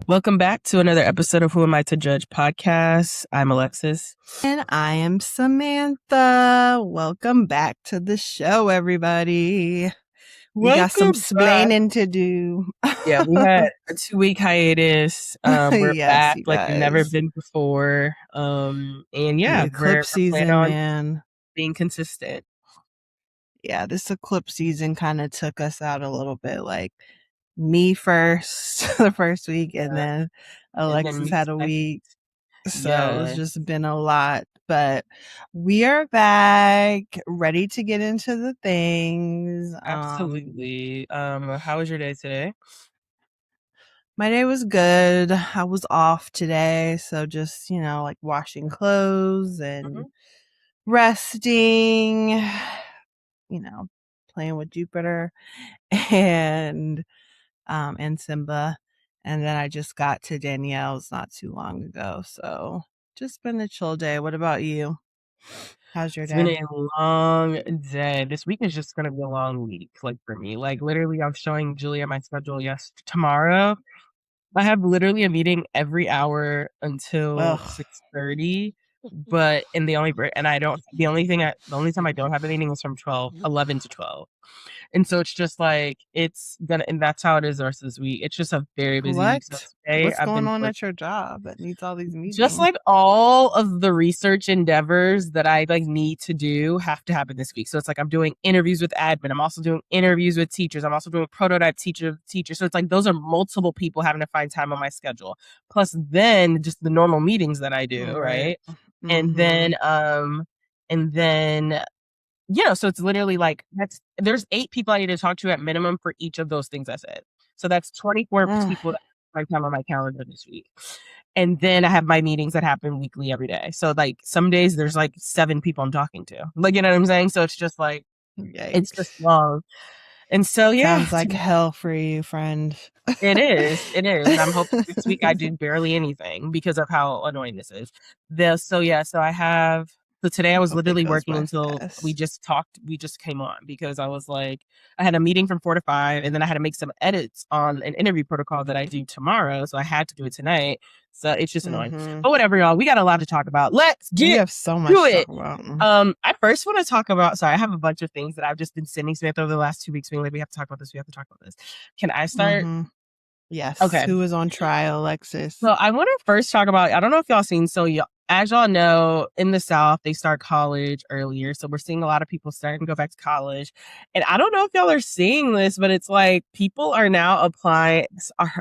Welcome back to another episode of Who Am I to Judge podcast. I'm Alexis. And I am Samantha. Welcome back to the show, everybody. We got some splaining to do. Yeah, we had a 2-week hiatus. We're Yes, back you like we've never guys. been before. And yeah, The eclipse season, on man. being consistent. Yeah, this eclipse season kind of took us out a little bit. Like me first, the first week, and then Alexis had a week. So it's just been a lot. But we are back, ready to get into the things. Absolutely. How was your day today? My day was good. I was off today, so just, like washing clothes and resting, playing with Jupiter and Simba. And then I just got to Danielle's not too long ago. So just been a chill day. What about you? How's your day? It's been a long day. This week is just gonna be a long week, like for me. Like literally, I'm showing Julia my schedule. Yes, tomorrow I have literally a meeting every hour until 6:30. But the only time I don't have a meeting is from 11 to 12. And so it's just like and that's how it is the rest of this week. It's just a very busy week. So today, What's going on at your job that needs all these meetings? Just like all of the research endeavors that I like need to do have to happen this week. So it's like I'm doing interviews with admin. I'm also doing interviews with teachers. I'm also doing prototype teacher. So it's like those are multiple people having to find time on my schedule. Plus then just the normal meetings that I do, right? And then so it's literally like there's 8 people I need to talk to at minimum for each of those things I said. So that's 24 people that have time on my calendar this week. And then I have my meetings that happen weekly every day. So like some days there's like 7 people I'm talking to. Like, you know what I'm saying? So it's just like, it's just long. And so, yeah. Sounds like hell for you, friend. It is. I'm hoping this week I do barely anything because of how annoying this is. So today I was literally working until we just came on because I was like, I had a meeting from 4 to 5 and then I had to make some edits on an interview protocol that I do tomorrow. So I had to do it tonight. So it's just annoying. But whatever, y'all. We got a lot to talk about. Let's get we have so much to talk about. I first want to talk about, I have a bunch of things that I've just been sending Samantha over the last 2 weeks being like, we have to talk about this. Can I start? Yes. Okay. Who is on trial, Alexis? So I want to first talk about, I don't know if y'all seen, as y'all know, in the South, they start college earlier. So we're seeing a lot of people starting to go back to college. And I don't know if y'all are seeing this, but it's like people are now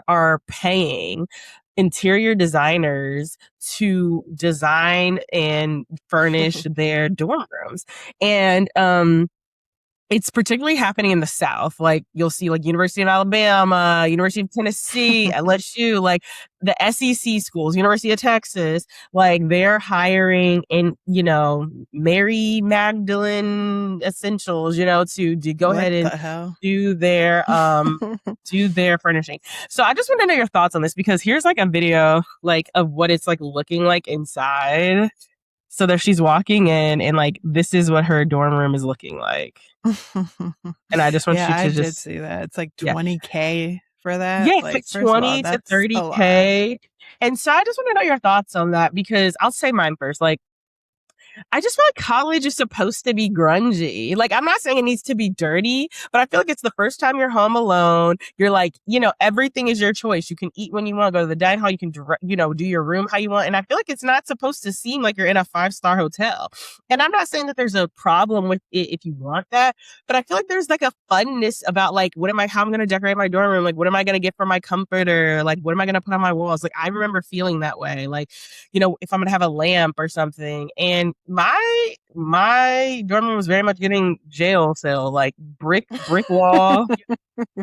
are paying interior designers to design and furnish their dorm rooms. And it's particularly happening in the South. Like you'll see like University of Alabama, University of Tennessee, LSU, like the SEC schools, University of Texas, like they're hiring in, Mary Magdalene Essentials, to go ahead and do their furnishing. So I just want to know your thoughts on this because here's like a video like of what it's like looking like inside. So there she's walking in and like this is what her dorm room is looking like. And I just want you to I did see that. It's like $20K for that. Yeah, like 20 to 30K. And so I just want to know your thoughts on that because I'll say mine first. Like I just feel like college is supposed to be grungy. Like, I'm not saying it needs to be dirty, but I feel like it's the first time you're home alone. You're like, everything is your choice. You can eat when you want, go to the dining hall. You can, do your room how you want. And I feel like it's not supposed to seem like you're in a 5-star hotel. And I'm not saying that there's a problem with it if you want that, but I feel like there's like a funness about like, how I'm going to decorate my dorm room? Like, what am I going to get for my comforter? Like, what am I going to put on my walls? Like, I remember feeling that way. Like, if I'm going to have a lamp or something. And my dorm room was very much getting jail cell, like brick wall.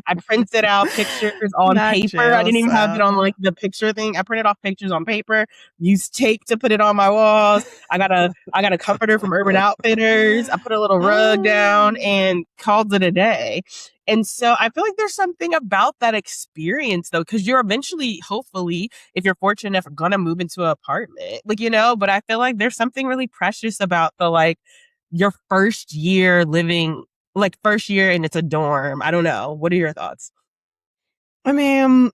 I printed out pictures on paper. I didn't even have it on like the picture thing. I printed off pictures on paper, used tape to put it on my walls. I got a comforter from Urban Outfitters. I put a little rug down and called it a day. And so I feel like there's something about that experience though, because you're eventually, hopefully, if you're fortunate enough, gonna move into an apartment, but I feel like there's something really precious about the like your first year living, like first year and it's a dorm. I don't know. What are your thoughts? I mean,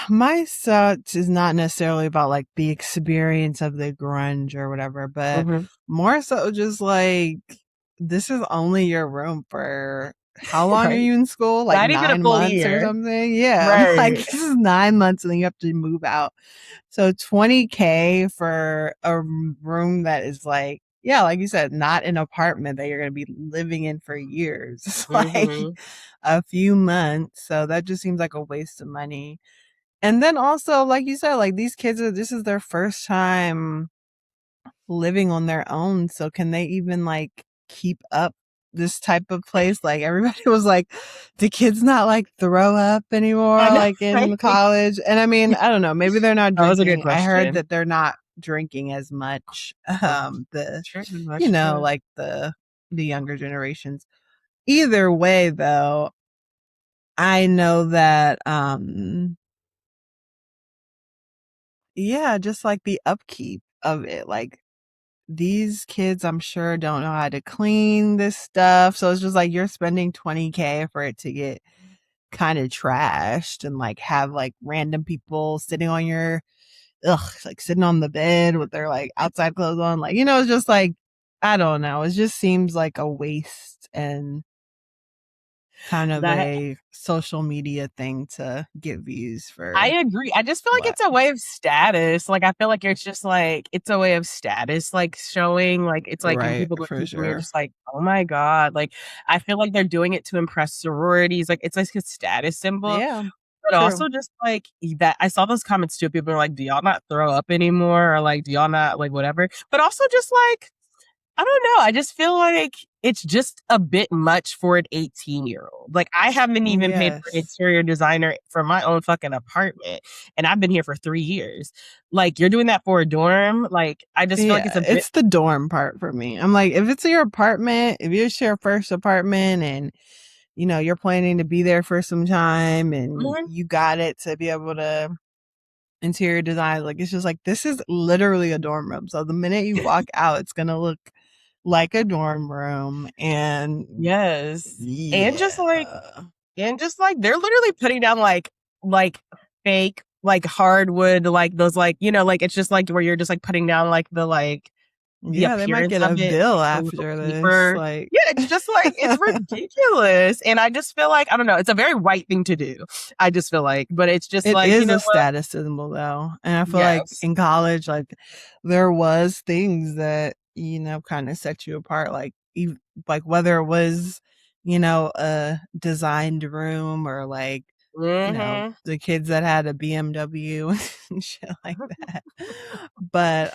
my thoughts is not necessarily about like the experience of the grunge or whatever, but more so just like this is only your room for how long are Right. you in school? Like Not even a 9 full months or year. something? Yeah. I'm like, Right. this is 9 months and then you have to move out. So $20K for a room that is like, yeah, like you said, not an apartment that you're going to be living in for years. It's like a few months. So that just seems like a waste of money. And then also, like you said, like these kids this is their first time living on their own. So can they even like keep up this type of place? Like everybody was like, the kids not like throw up anymore, I know, like right? in college? And I mean, I don't know, maybe they're not That was a good drinking. I heard question. that they're not drinking as much. True, that's true. Like the younger generations. Either way though, I know that yeah, just like the upkeep of it. Like these kids, I'm sure, don't know how to clean this stuff. So it's just like you're spending $20K for it to get kind of trashed and like have like random people sitting on like sitting on the bed with their like outside clothes on. Like, it's just like, I don't know. It just seems like a waste and kind of That a social media thing to get views I for agree. I just feel like what? it's a way of status. Like I feel like it's just like it's a way of status, like showing. Like it's like when Right, people go for to and you're sure. just like, oh my God. Like I feel like they're doing it to impress sororities. Like it's like a status symbol. Yeah, But true. also just like that I saw those comments too. People are like, do y'all not throw up anymore? Or like, do y'all not like whatever? But also just like I don't know. I just feel like it's just a bit much for an 18-year-old. Like I haven't even paid for an Yes. interior designer for my own fucking apartment and I've been here for 3 years. Like you're doing that for a dorm. Like I just feel like it's Yeah, a bit it's the dorm part for me. I'm like, if it's your apartment, if it's your first apartment and you're planning to be there for some time and Mhm. you got it to be able to interior design, like it's just like this is literally a dorm room. So the minute you walk out, it's gonna look like a dorm room. And Yes. And just like yeah. they're literally putting down like fake like hardwood like those like like it's just like where you're just like putting down like the Yeah, they might appearance get a of it bill like the little after this. paper. Like Yeah, it's just like it's ridiculous. And I just feel like I don't know, it's a very white thing to do. I just feel like, but it's just it like, you is know a what? status symbol though. And I feel like Yes. in college, like there was things that, kind of set you apart. Like, like whether it was, a designed room or like, Hmm. the kids that had a BMW and shit like that. But,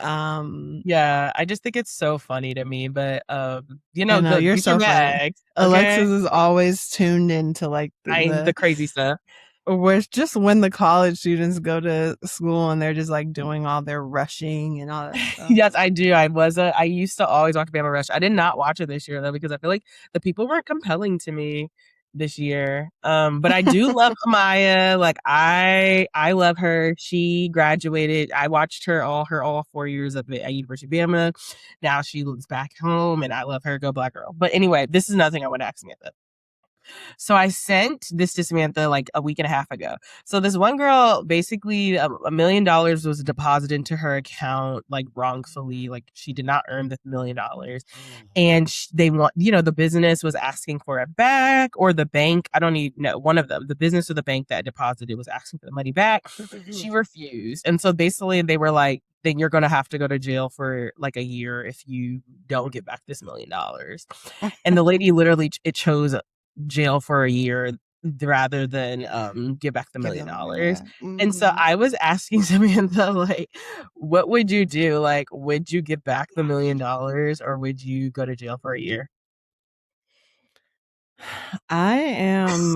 Yeah, I just think it's so funny to me. But you're get your so funny. bags, okay? Alexis is always tuned into like The crazy stuff. where it's just when the college students go to school and they're just like doing all their rushing and all that stuff. Yes, I do. I used to always watch Bama Rush. I did not watch it this year though because I feel like the people weren't compelling to me this year. But I do love Amaya. Like I love her. She graduated. I watched all 4 years of it at University of Bama. Now she lives back home, and I love her. Go Black girl. But anyway, this is another thing I want to ask Samantha. So I sent this to Samantha like a week and a half ago. So this one girl, basically, $1 million was deposited into her account like wrongfully. Like she did not earn the $1 million, and they want the business was asking for it back, or the bank. I don't even know, one of them, the business or the bank that deposited was asking for the money back. She refused, and so basically they were like, then you're gonna have to go to jail for like a year if you don't get back this $1 million. And the lady literally it chose jail for a year rather than give back the Give million them a money dollars. back. And so Mm-hmm. I was asking Samantha, like, what would you do? Like, would you give back the $1 million or would you go to jail for a year? I am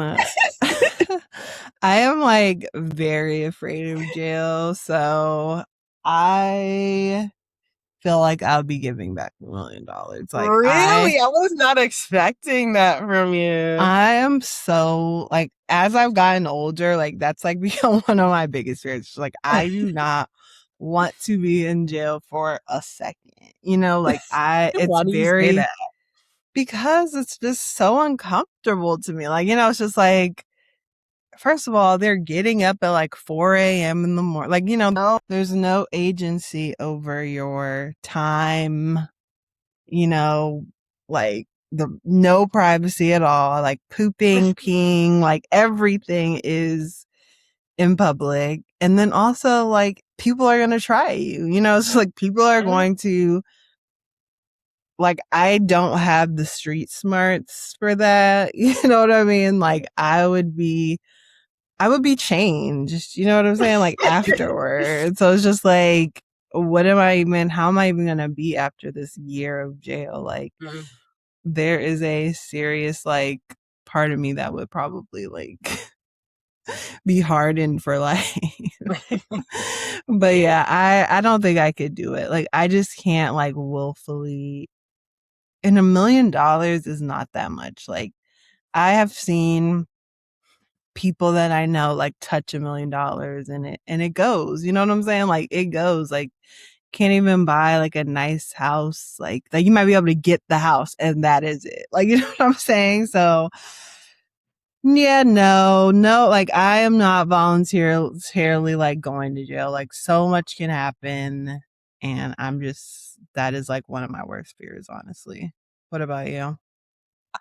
I am like very afraid of jail, so I feel like I'll be giving back $1 million. Like Really? I was not expecting that from you. I am so like as I've gotten older, like that's like become one of my biggest fears. Like I do not want to be in jail for a second. Like it's Why do you say very that? because it's just so uncomfortable to me. Like, it's just like first of all, they're getting up at like 4 a.m. in the morning. Like, no, there's no agency over your time, like no privacy at all, like pooping, peeing, like everything is in public. And then also like people are going to try you, it's like people are going to, like, I don't have the street smarts for that. You know what I mean? Like I would be changed, you know what I'm saying? Like afterwards. So it's just like, how am I even going to be after this year of jail? Like there is a serious, like, part of me that would probably like be hardened for life. But yeah, I don't think I could do it. Like I just can't like willfully, and $1 million is not that much. Like I have seen people that I know like touch $1 million and it goes, you know what I'm saying? Like it goes, like can't even buy like a nice house. Like you might be able to get the house and that is it. Like, you know what I'm saying? So yeah, no, like I am not voluntarily like going to jail. Like so much can happen. And that is like one of my worst fears, honestly. What about you?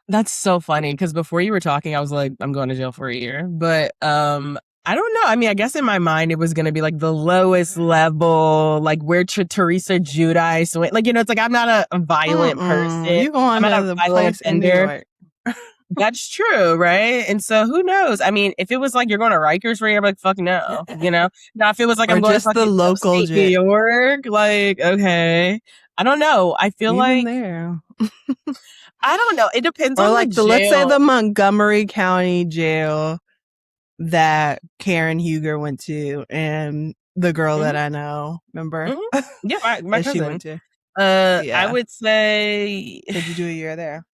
That's so funny because before you were talking, I was like, I'm going to jail for a year. But I don't know. I mean, I guess in my mind it was going to be like the lowest level, like where Teresa Giudice went. Like, it's like I'm not a violent person. You going I'm not to the violent place in New York. That's true, right? And so who knows? I mean, if it was like you're going to Rikers for a year, I'm like, fuck no, Now, if it was like I'm going to fucking the local upstate New York, like, okay. I don't know. I feel even like there. I don't know. It depends or on like the jail. Let's say the Montgomery County jail that Karen Huger went to, and the girl that I know, remember? Yeah, my cousin. She went to. I would say. Did you do a year there?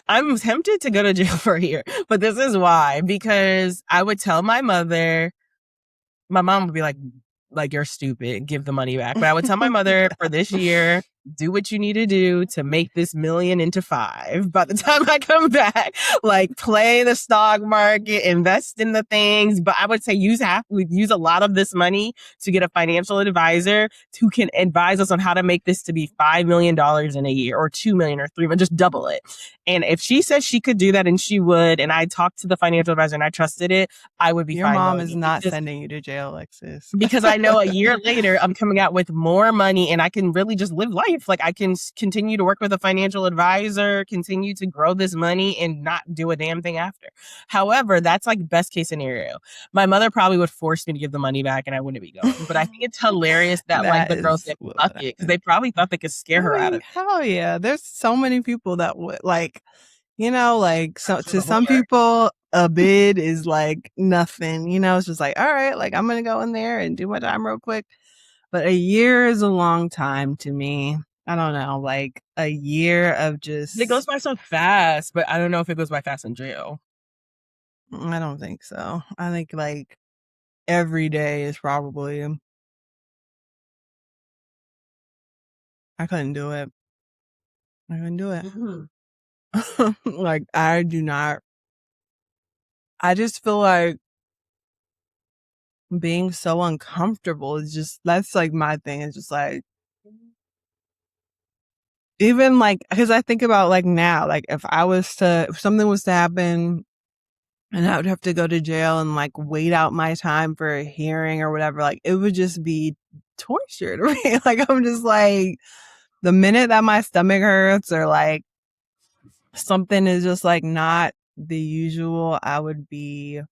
I'm tempted to go to jail for a year, but this is why. Because I would tell my mother, my mom would be like, you're stupid, give the money back. But I would tell my mother for this year, do what you need to do to make this $1 million into $5 million. By the time I come back, like play the stock market, invest in the things. But I would say we'd use a lot of this money to get a financial advisor who can advise us on how to make this to be $5 million in a year or $2 million or $3 million, just double it. And if she says she could do that and she would, and I talked to the financial advisor and I trusted it, I would be Your mom is not sending you to jail, Alexis. Because I know a year later I'm coming out with more money and I can really just live life. Like I can continue to work with a financial advisor, continue to grow this money and not do a damn thing after. However, that's like best case scenario. My mother probably would force me to give the money back and I wouldn't be going. But I think it's hilarious that like the girls said fuck it because they probably thought they could scare her out of it. Hell yeah. There's so many people that would like, like to some people a bid is like nothing, it's just like, all right, like I'm going to go in there and do my time real quick. But a year is a long time to me. I don't know, like a year of just. It goes by so fast, but I don't know if it goes by fast in jail. I don't think so. I think like every day is probably. I couldn't do it. Like I do not. I just feel like being so uncomfortable is just, that's like my thing. It's just like, even like, because I think about like now, like if something was to happen and I would have to go to jail and like wait out my time for a hearing or whatever, like it would just be torture to me. Like I'm just like, the minute that my stomach hurts or like something is just like not the usual, I would be.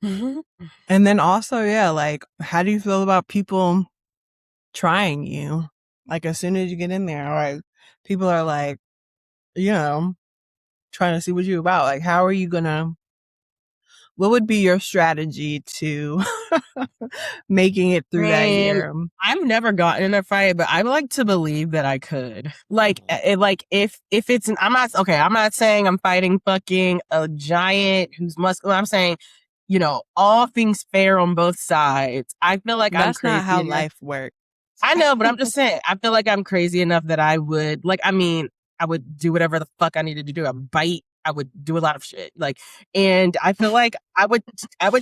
And then also, yeah, like how do you feel about people trying you? Like as soon as you get in there, like people are like, trying to see what you're about. Like how are you what would be your strategy to making it through that year? I've never gotten in a fight, but I like to believe that I could. Like if it's I'm not saying I'm fighting fucking a giant who's muscular. I'm saying, all things fair on both sides. I feel like I'm crazy. That's not how life works. I know, but I'm just saying, I feel like I'm crazy enough that I would, I would do whatever the fuck I needed to do. I bite I would do a lot of shit. Like, and I feel like I would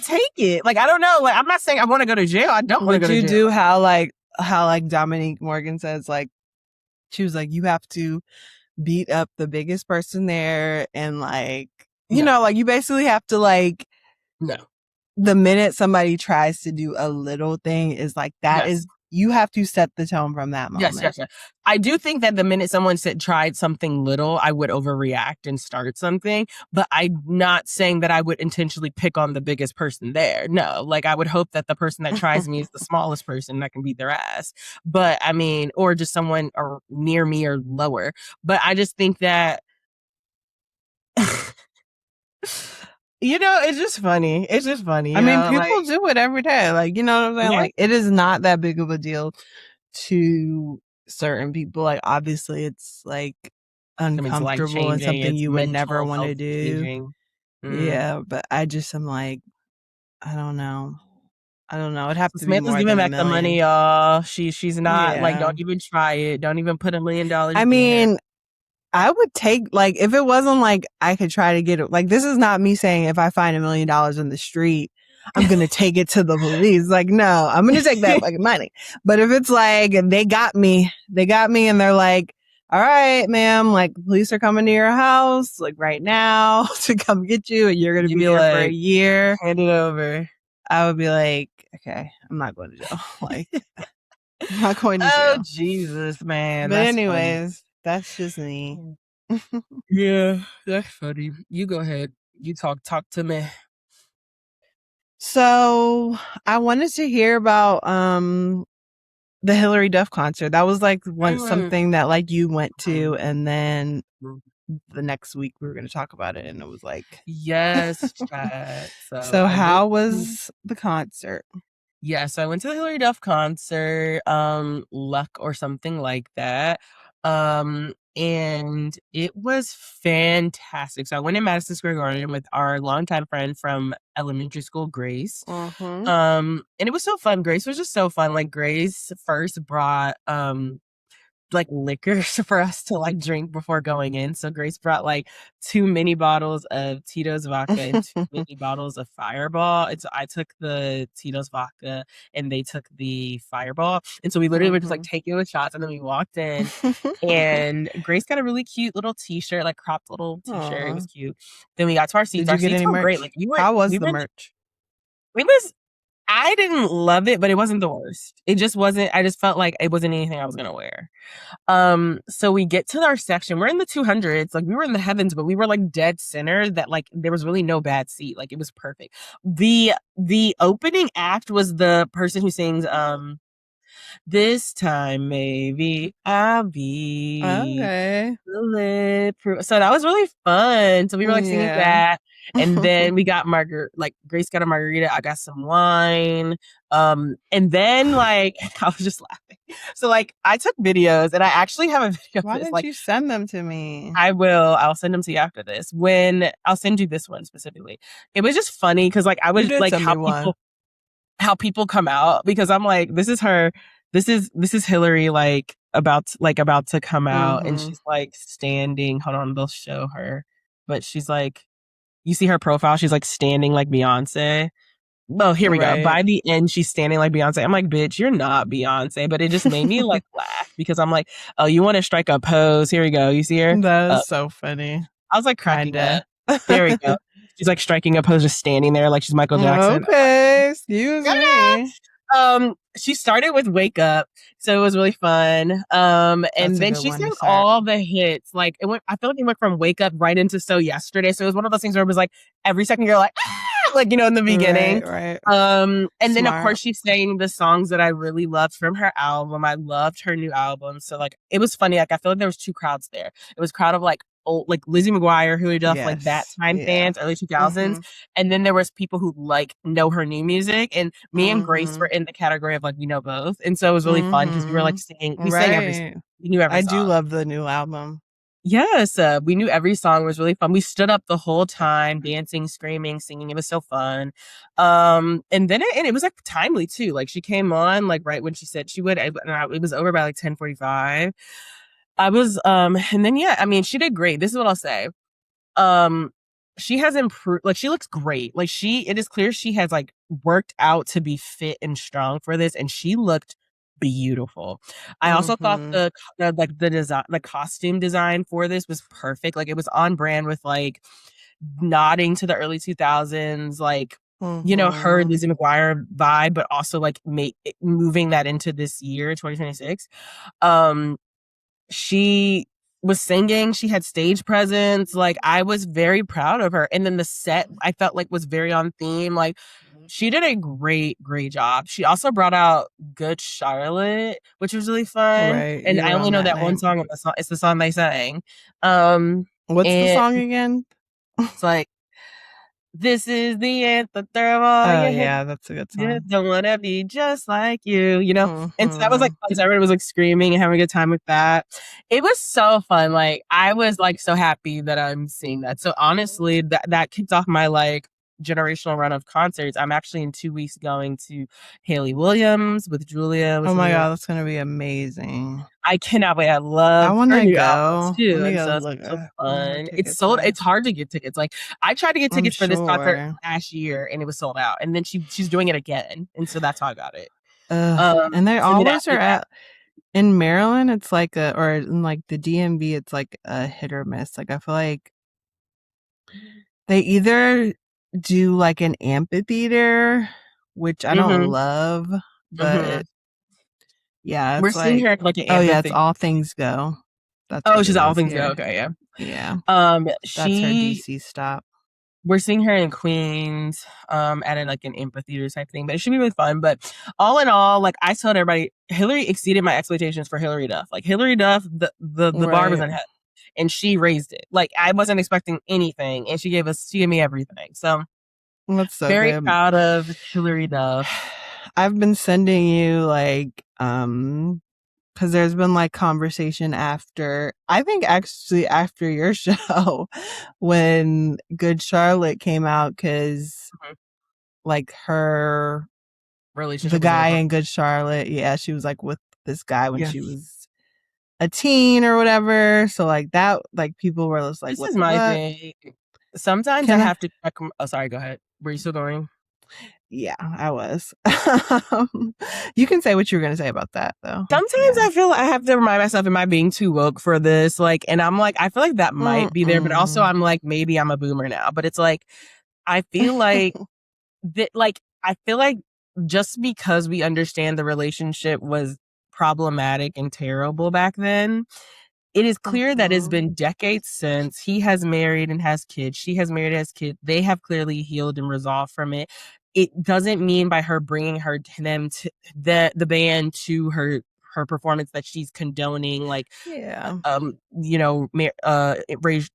take it. Like, I don't know. Like, I'm not saying I want to go to jail. I don't want to go to jail. Would you do how Dominique Morgan says, like, she was like, you have to beat up the biggest person there, and like, you know, like, you basically have to, like, no. The minute somebody tries to do a little thing is like, that is, you have to set the tone from that moment. Yes. I do think that the minute someone tried something little, I would overreact and start something, but I'm not saying that I would intentionally pick on the biggest person there. No, like, I would hope that the person that tries me is the smallest person that can beat their ass. But I mean, or just someone or near me or lower. But I just think that you know, it's just funny. It's just funny. I mean, people do it every day. Like, you know what I'm saying? Yeah. Like, it is not that big of a deal to certain people. Like, obviously, it's like uncomfortable and something you would never want to do. Yeah, but I just am like, I don't know. It'd have to Samantha's be giving back the money, y'all. She's not like, don't even try it. Don't even put $1 million. I mean, I would take, like, if it wasn't like I could try to get it, like, this is not me saying if I find $1 million in the street, I'm going to take it to the police. Like, no, I'm going to take that fucking money. But if it's like, they got me and they're like, all right, ma'am, like, the police are coming to your house, like, right now to come get you, and you're going to be there for a year. Hand it over. I would be like, okay, I'm not going to jail. Like, I'm not going to jail. Oh, Jesus, man. But anyways, funny. That's just me. Yeah, that's funny. You go ahead. You talk to me. So I wanted to hear about the Hilary Duff concert. That was like something that like you went to, and then the next week we were going to talk about it, and it was like, yes, chat. So how was the concert? Yeah, so I went to the Hilary Duff concert, Luck or something like that. And it was fantastic. So I went in Madison Square Garden with our longtime friend from elementary school, Grace. And it was so fun. Grace was just so fun. Like, Grace first brought like liquor for us to like drink before going in. So Grace brought like 2 mini bottles of Tito's vodka and 2 mini bottles of Fireball. And so I took the Tito's vodka and they took the Fireball. And so we literally were just like taking the shots, and then we walked in and Grace got a really cute little t-shirt, like cropped little t-shirt. It was cute. Then we got to our seats. Did you get any merch? Great. Like, how was the merch? I didn't love it, but it wasn't the worst. It just wasn't, I just felt like it wasn't anything I was going to wear. So we get to our section. We're in the 200s. Like, we were in the heavens, but we were like dead center, that like there was really no bad seat. Like, it was perfect. The opening act was the person who sings, this time maybe I'll be bulletproof. So that was really fun. So we were like singing that. And then we got Grace got a margarita. I got some wine. And then like, I was just laughing. So like, I took videos, and I actually have a video. Why didn't you send them to me? I will. I'll send them to you after this. I'll send you this one specifically. It was just funny because like, I was like, how people come out, because I'm like, this is her. This is Hilary like about to come out, and she's like standing. Hold on, they'll show her, but she's like, you see her profile. She's like standing like Beyonce. Oh, here we go. By the end, she's standing like Beyonce. I'm like, bitch, you're not Beyonce. But it just made me like laugh, because I'm like, oh, you want to strike a pose? Here we go. You see her? That is so funny. I was like cracking up. There we go. She's like striking a pose, just standing there like she's Michael Jackson. Okay, excuse me. She started with Wake Up, so it was really fun. And then she sang all the hits. Like, I feel like it went from Wake Up right into So Yesterday. So it was one of those things where it was like every second you're like, ah! Like, you know, in the beginning. Right. And then of course she sang the songs that I really loved from her album. I loved her new album. So like, it was funny. Like, I feel like there was 2 crowds there. It was a crowd of like old, like Lizzie McGuire, Hilary Duff, like that time fans, early 2000s. And then there was people who like know her new music, and me and Grace were in the category of like, we know both. And so it was really fun because we were like singing, we sang every song. We knew every song. I do love the new album. Yes, we knew every song. It was really fun. We stood up the whole time, dancing, screaming, singing. It was so fun. And then it was like timely too. Like, she came on like right when she said she would. It was over by like 10:45. I was, and then, yeah, I mean, she did great. This is what I'll say. she has improved. Like, she looks great. Like, it is clear she has like worked out to be fit and strong for this, and she looked beautiful. I also thought the design, the costume design for this was perfect. Like, it was on brand with like nodding to the early 2000s, like, you know, her Lizzie McGuire vibe, but also like moving that into this year, 2026. She was singing, she had stage presence. Like, I was very proud of her. And then the set, I felt like, was very on theme. Like, she did a great job. She also brought out Good Charlotte, which was really fun. Right. And I only know that one song. It's the song they sang. What's the song again? It's like, this is the anthem. Oh, yeah, that's a good song. Don't want to be just like you know? And so that was like fun. So everyone was like screaming and having a good time with that. It was so fun. Like, I was like so happy that I'm seeing that. So honestly, that kicked off my like generational run of concerts. I'm actually in 2 weeks going to Haley Williams with Julia. Oh my God, that's going to be amazing. I cannot wait. I want to go too. And so it's so fun. It's sold. It's hard to get tickets. Like, I tried to get tickets for this concert last year and it was sold out. And then she's doing it again. And so that's how I got it. And they always are in Maryland. It's like or in like the DMV, it's like a hit or miss. Like, I feel like they either do like an amphitheater, which I don't love, but yeah, we're seeing her at like an amphitheater. Oh yeah, it's All Things Go. That's she's All Things Go. Okay, yeah. That's her DC stop. We're seeing her in Queens, at like an amphitheater type thing, but it should be really fun. But all in all, like, I told everybody, Hilary exceeded my expectations for Hilary Duff. Like, Hilary Duff, the bar was unheard. And she raised it. Like, I wasn't expecting anything, and she gave me everything. So, that's so very good. Proud of Hilary Duff. I've been sending you like, because there's been like conversation after, I think actually after your show, when Good Charlotte came out, because like her relationship, the guy in Good Charlotte, yeah, she was like with this guy when she was a teen or whatever. So like that, like people were just like, this is my thing. Sometimes I have to check. Oh, sorry, go ahead. Were you still going? Yeah, I was. You can say what you were going to say about that, though. Sometimes I feel I have to remind myself, am I being too woke for this? Like, and I'm like, I feel like that might be there, but also I'm like, maybe I'm a boomer now. But it's like, I feel like I feel like just because we understand the relationship was problematic and terrible back then, it is clear that it's been decades since. He has married and has kids. She has married and has kids. They have clearly healed and resolved from it. It doesn't mean by her bringing them to the band to her performance that she's condoning like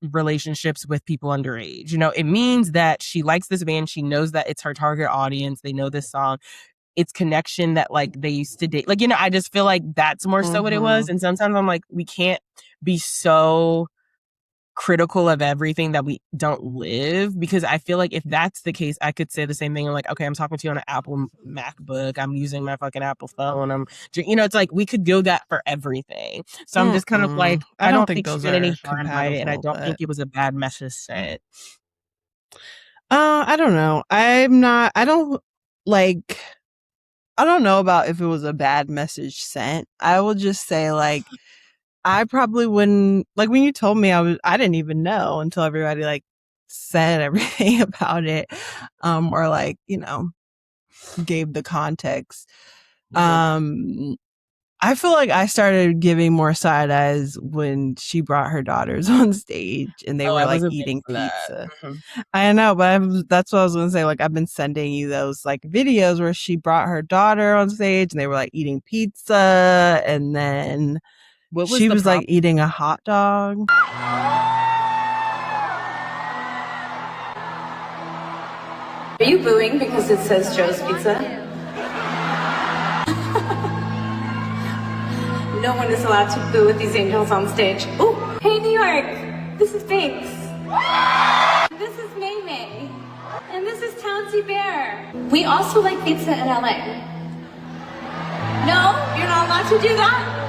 relationships with people underage. You know, it means that she likes this band. She knows that it's her target audience. They know this song. It's connection that like they used to date. Like, you know, I just feel like that's more so what it was. And sometimes I'm like, we can't be so critical of everything that we don't live, because I feel like if that's the case, I could say the same thing. I'm like, okay, I'm talking to you on an Apple MacBook. I'm using my fucking Apple phone. It's like we could do that for everything. So I'm just kind of like, I don't think she did any harm by it, and I don't think it was a bad message sent. I don't know. I don't know about if it was a bad message sent. I will just say, like, I probably wouldn't, like, when you told me, I didn't even know until everybody like said everything about it, or like, you know, gave the context. I feel like I started giving more side eyes when she brought her daughters on stage and they were like eating pizza. I know, but that's what I was going to say. Like, I've been sending you those like videos where she brought her daughter on stage and they were like eating pizza, and then she was like eating a hot dog. Are you booing because it says Joe's Pizza? No one is allowed to boo with these angels on stage. Ooh, hey New York, this is Banks. This is May May. And this is Townsy Bear. We also like pizza in LA. No, you're not allowed to do that?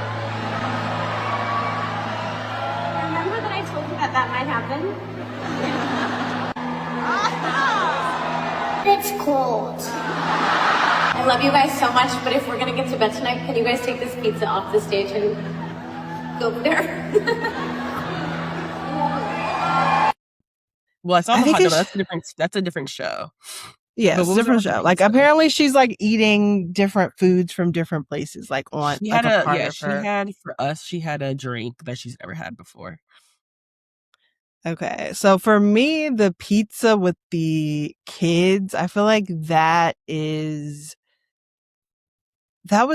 Remember that I told you that might happen? It's cold. I love you guys so much, but if we're gonna get to bed tonight, can you guys take this pizza off the stage and go there? Well, I saw the hot dog. That's a different show. Yeah, it's a different show. Like, apparently she's like eating different foods from different places, like on she like had a part of her. She had a drink that she's never had before. Okay, so for me, the pizza with the kids, I feel like that was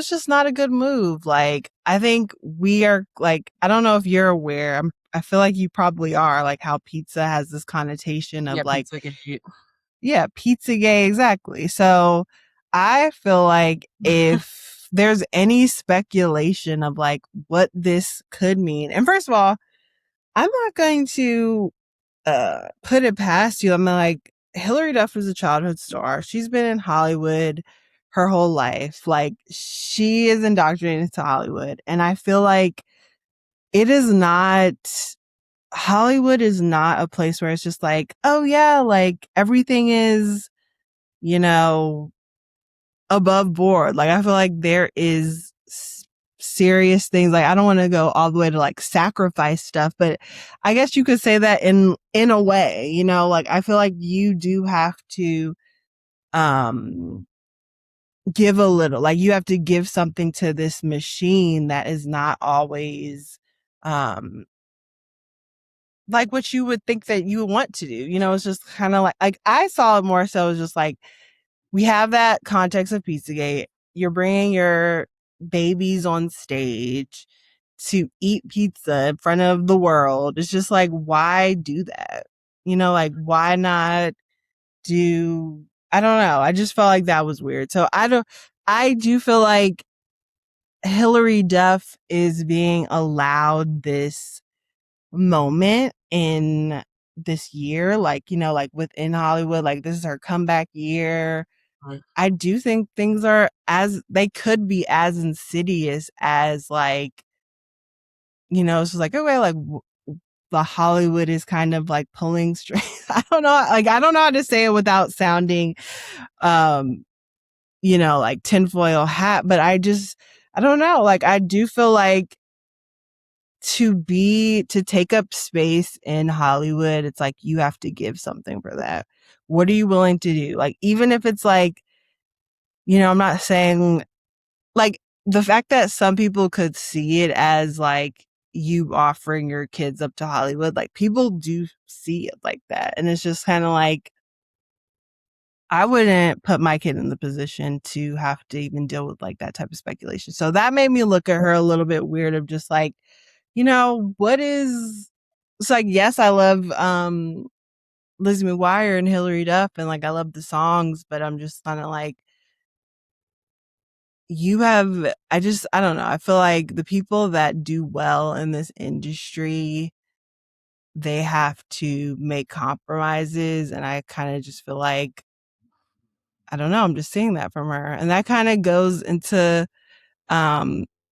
just not a good move. Like, I think we are like, I don't know if you're aware. I feel like you probably are, like how pizza has this connotation of like, yeah, pizza gay. Exactly. So I feel like if there's any speculation of like what this could mean, and first of all, I'm not going to put it past you. I'm like, Hilary Duff is a childhood star. She's been in Hollywood her whole life. Like, she is indoctrinated into Hollywood. And I feel like Hollywood is not a place where it's just like, oh yeah, like everything is, you know, above board. Like, I feel like there is serious things. Like, I don't want to go all the way to like sacrifice stuff, but I guess you could say that in a way, you know, like I feel like you do have to give a little, like you have to give something to this machine that is not always like what you would think that you want to do. You know, it's just kind of like I saw it more so as just like, we have that context of Pizzagate. You're bringing your babies on stage to eat pizza in front of the world. It's just like, why do that? You know, like, why not I don't know. I just felt like that was weird. So I do feel like Hilary Duff is being allowed this moment in this year, like, you know, like within Hollywood, like this is her comeback year. Right. I do think things they could be as insidious as like, you know, it's just like, okay, like the Hollywood is kind of like pulling strings. I don't know. Like, I don't know how to say it without sounding, you know, like tinfoil hat, but I don't know. Like, I do feel like to take up space in Hollywood, it's like you have to give something for that. What are you willing to do? Like, even if it's like, you know, I'm not saying like the fact that some people could see it as like you offering your kids up to Hollywood, like people do see it like that. And it's just kind of like, I wouldn't put my kid in the position to have to even deal with like that type of speculation. So that made me look at her a little bit weird of just like, you know, it's like, yes, I love Lizzie McGuire and Hilary Duff, and like I love the songs, but I'm just kind of like, I don't know. I feel like the people that do well in this industry, they have to make compromises. And I kind of just feel like, I don't know, I'm just seeing that from her. And that kind of goes into,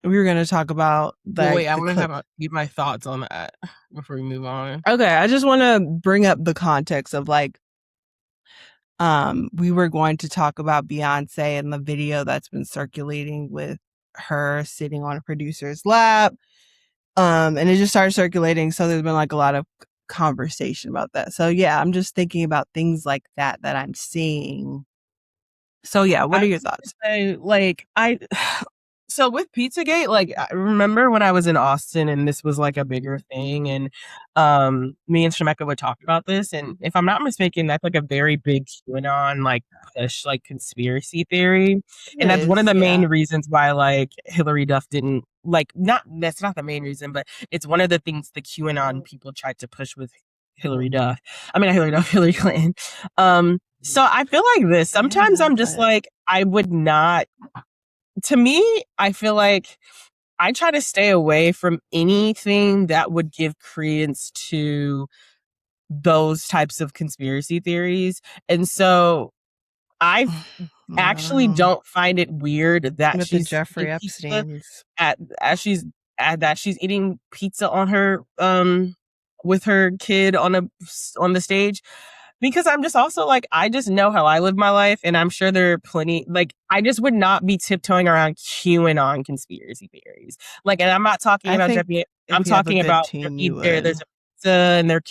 we were going to talk about that. Wait, I want to get my thoughts on that before we move on. Okay. I just want to bring up the context of like, we were going to talk about Beyoncé and the video that's been circulating with her sitting on a producer's lap. And it just started circulating. So there's been like a lot of conversation about that. So yeah, I'm just thinking about things like that I'm seeing. So yeah, what are your thoughts? So with Pizzagate, like I remember when I was in Austin and this was like a bigger thing, and me and Shemeka would talk about this, and if I'm not mistaken, that's like a very big QAnon like push, like conspiracy theory, and that's one of the main reasons why like Hilary Duff didn't like that's not the main reason, but it's one of the things the QAnon people tried to push with Hilary Duff. I mean, not Hilary Duff, Hillary Clinton. So I feel like this. Sometimes I'm just like, I would not. To me, I feel like I try to stay away from anything that would give credence to those types of conspiracy theories. And so I actually don't find it weird that she's Jeffrey Epstein's that she's eating pizza on her with her kid on the stage. Because I'm just also like, I just know how I live my life, and I'm sure there are plenty, like, I just would not be tiptoeing around QAnon conspiracy theories. Like, and I'm not talking about Jeffy, I'm talking about there's a pizza and they're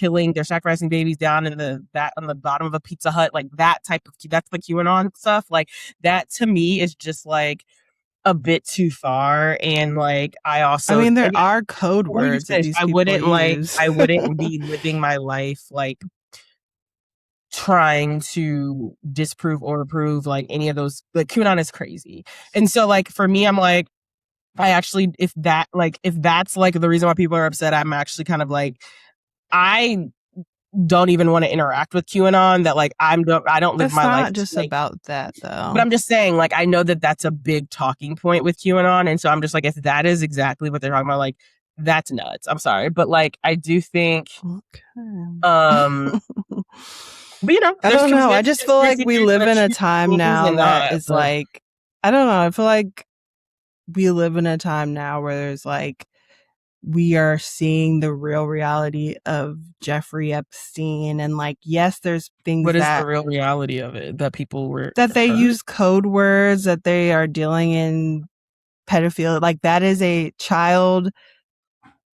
sacrificing babies down in on the bottom of a Pizza Hut, like that type of, that's the QAnon stuff. Like, that to me is just like a bit too far. And like, there are code words that these people use. I wouldn't be living my life like trying to disprove or approve like any of those. Like, QAnon is crazy. And so like for me, I'm like, if that's like the reason why people are upset, I'm actually kind of like, I don't even want to interact with QAnon. That like I don't live my life. It's not just about that though. But I'm just saying, like, I know that that's a big talking point with QAnon, and so I'm just like, if that is exactly what they're talking about, like, that's nuts. I'm sorry, but like, I do think, but you know, I don't know. I just feel like we live in a time now that is like, I don't know. I feel like we live in a time now where there's like, we are seeing the real reality of Jeffrey Epstein, and like, yes, there's things. What is the real reality of it? That people were they use code words, that they are dealing in pedophilia. Like, that is a child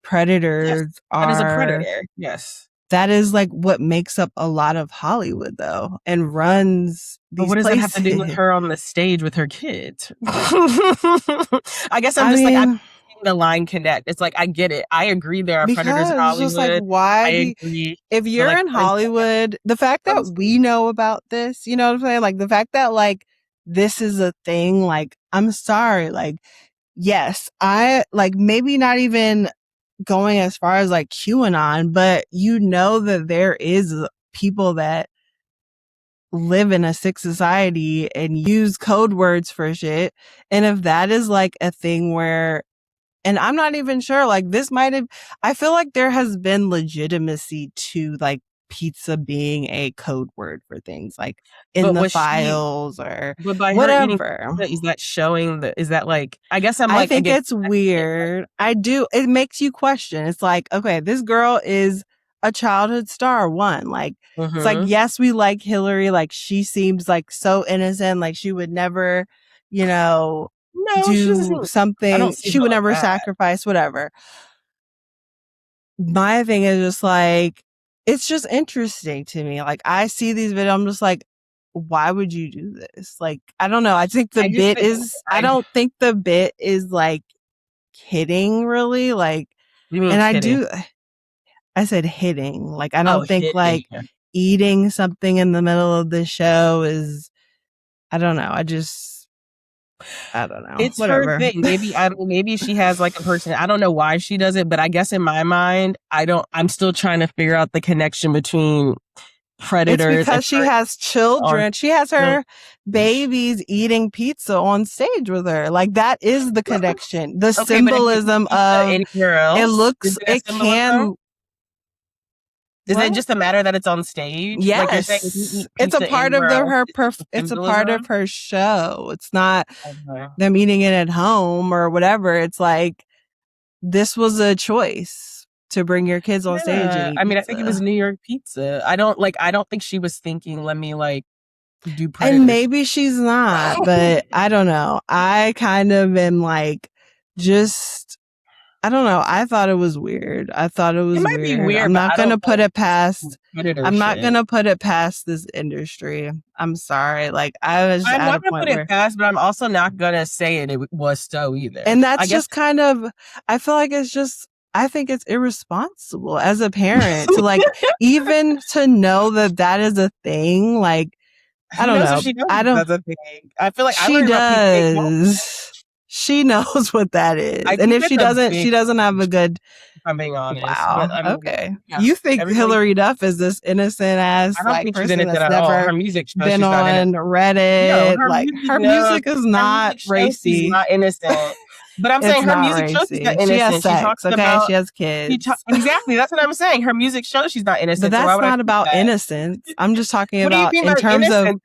predators. Yes, that is a predator. Yes. That is like what makes up a lot of Hollywood though, and runs these But what does places. that have to do with her on the stage with her kids? I guess I'm seeing the line connect. It's like, I get it. I agree there are predators in Hollywood. Just like, why? I agree. If you're like, in Hollywood, the fact that we know about this, you know what I'm saying? Like, the fact that like this is a thing, like, I'm sorry. Like, yes, I like maybe not even going as far as like QAnon, but you know that there is people that live in a sick society and use code words for shit. And if that is like a thing where, and I'm not even sure, like this might have, I feel like there has been legitimacy to like pizza being a code word for things like in the files or whatever. Is that showing that, is that like, I guess I'm like, I think it's weird. I do. It makes you question. It's like, okay, this girl is a childhood star. Like, it's like, yes, we like Hilary. Like, she seems like so innocent. Like, she would never, you know, do something. She would never sacrifice, whatever. My thing is just like, it's just interesting to me. Like, I see these videos, I'm just like, why would you do this? Like, I don't know. I think the bit is, I don't think the bit is like hitting really. Like, and I said hitting. Like, I don't think like eating something in the middle of the show is, I don't know. I don't know. It's her thing. Maybe she has like a person. I don't know why she does it, but I guess in my mind, I'm still trying to figure out the connection between predators. It's because she has children. She has her babies eating pizza on stage with her. Like, that is the connection. The symbolism of it looks, it can. Is it just a matter that it's on stage? Yes, like you're saying, it's a part of it's a part of her show. It's not them eating it at home or whatever. It's like, this was a choice to bring your kids on stage and eat pizza. I think it was New York pizza. I don't think she was thinking, let me like do predators. And maybe she's not, but I don't know. I kind of am like, just, I don't know. I thought it was weird. It might be weird. I'm not going to put it past. I'm not going to put it past this industry. I'm sorry. Like, I'm not going to put it past, but I'm also not going to say it was so either. And that's just kind of, I feel like it's just, I think it's irresponsible as a parent to like, even to know that is a thing. Like, I don't know. That's a thing. I feel like she does. She knows what that is. And if she doesn't have a good... If I'm being honest. Wow. Okay. Yeah. You think Hilary Duff is this innocent ass like person that's never been on Reddit? No, her music is not racy. She's not innocent. But I'm saying her music shows she's not innocent. She has sex, she has kids. Exactly. That's what I'm saying. Her music shows she's not innocent. But that's not about innocence. I'm just talking about in terms of...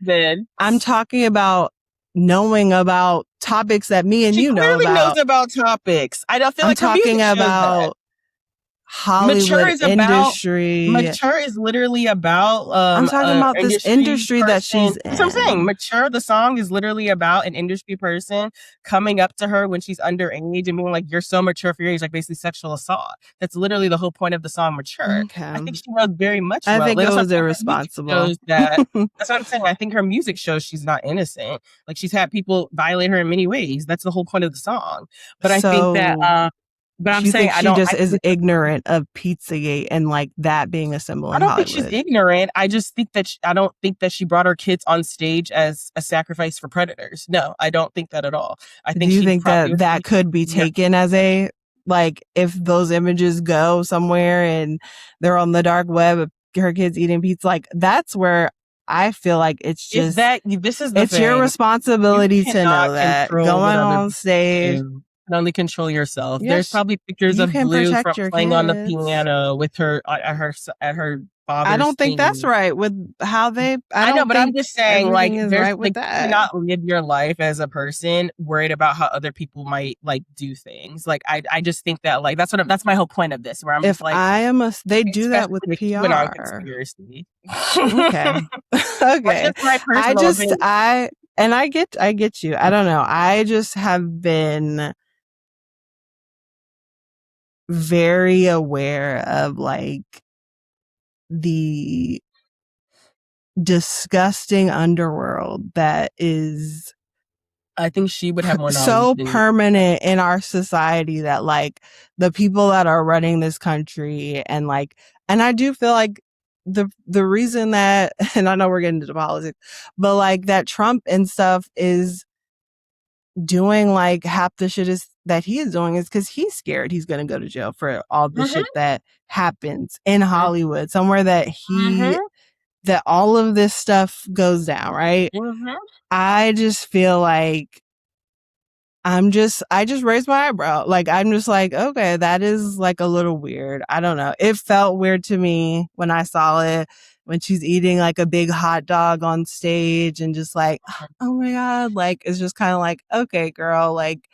I'm talking about knowing about topics that me and you know about. She clearly knows about topics. I don't feel like I'm talking about Hollywood industry. Mature is literally about I'm talking about this industry that she's in. That's what I'm saying. Mature, the song is literally about an industry person coming up to her when she's underage and being like, "You're so mature for your age," like basically sexual assault. That's literally the whole point of the song Mature. Okay. I think she knows very much I think it was irresponsible. That's what I'm saying. I think her music shows she's not innocent. Like, she's had people violate her in many ways. That's the whole point of the song. But I think that but I'm saying she just is ignorant of Pizzagate and like that being a symbol in Hollywood. I don't think she's ignorant. I just think that I don't think that she brought her kids on stage as a sacrifice for predators. No, I don't think that at all. I think. Do you think that could be taken as a, like, if those images go somewhere and they're on the dark web of her kids eating pizza, like that's where I feel like it's just it's your responsibility to know that going on stage. Can only control yourself. Yes, there's probably pictures of Blue from playing on the piano with her at her father's. I don't think that's right with how they. I know, but I'm just saying, like, there's right with that. You cannot live your life as a person worried about how other people might like do things. Like, I just think that, like, that's my whole point of this. Where I'm just like, they do that with PR. Conspiracy. Okay. Okay. I get you. I don't know. I just have been very aware of like the disgusting underworld that is, I think she would have more so permanent in our society, that like the people that are running this country and I do feel like the reason that, and I know we're getting into politics, but like that Trump and stuff is doing like half the shit that he is doing is because he's scared he's going to go to jail for all the shit that happens in Hollywood, somewhere that that all of this stuff goes down, right? I just feel like I just raised my eyebrow. Like, I'm just like, okay, that is like a little weird. I don't know. It felt weird to me when I saw it, when she's eating like a big hot dog on stage and just like, oh my God, like, it's just kind of like, okay, girl, like,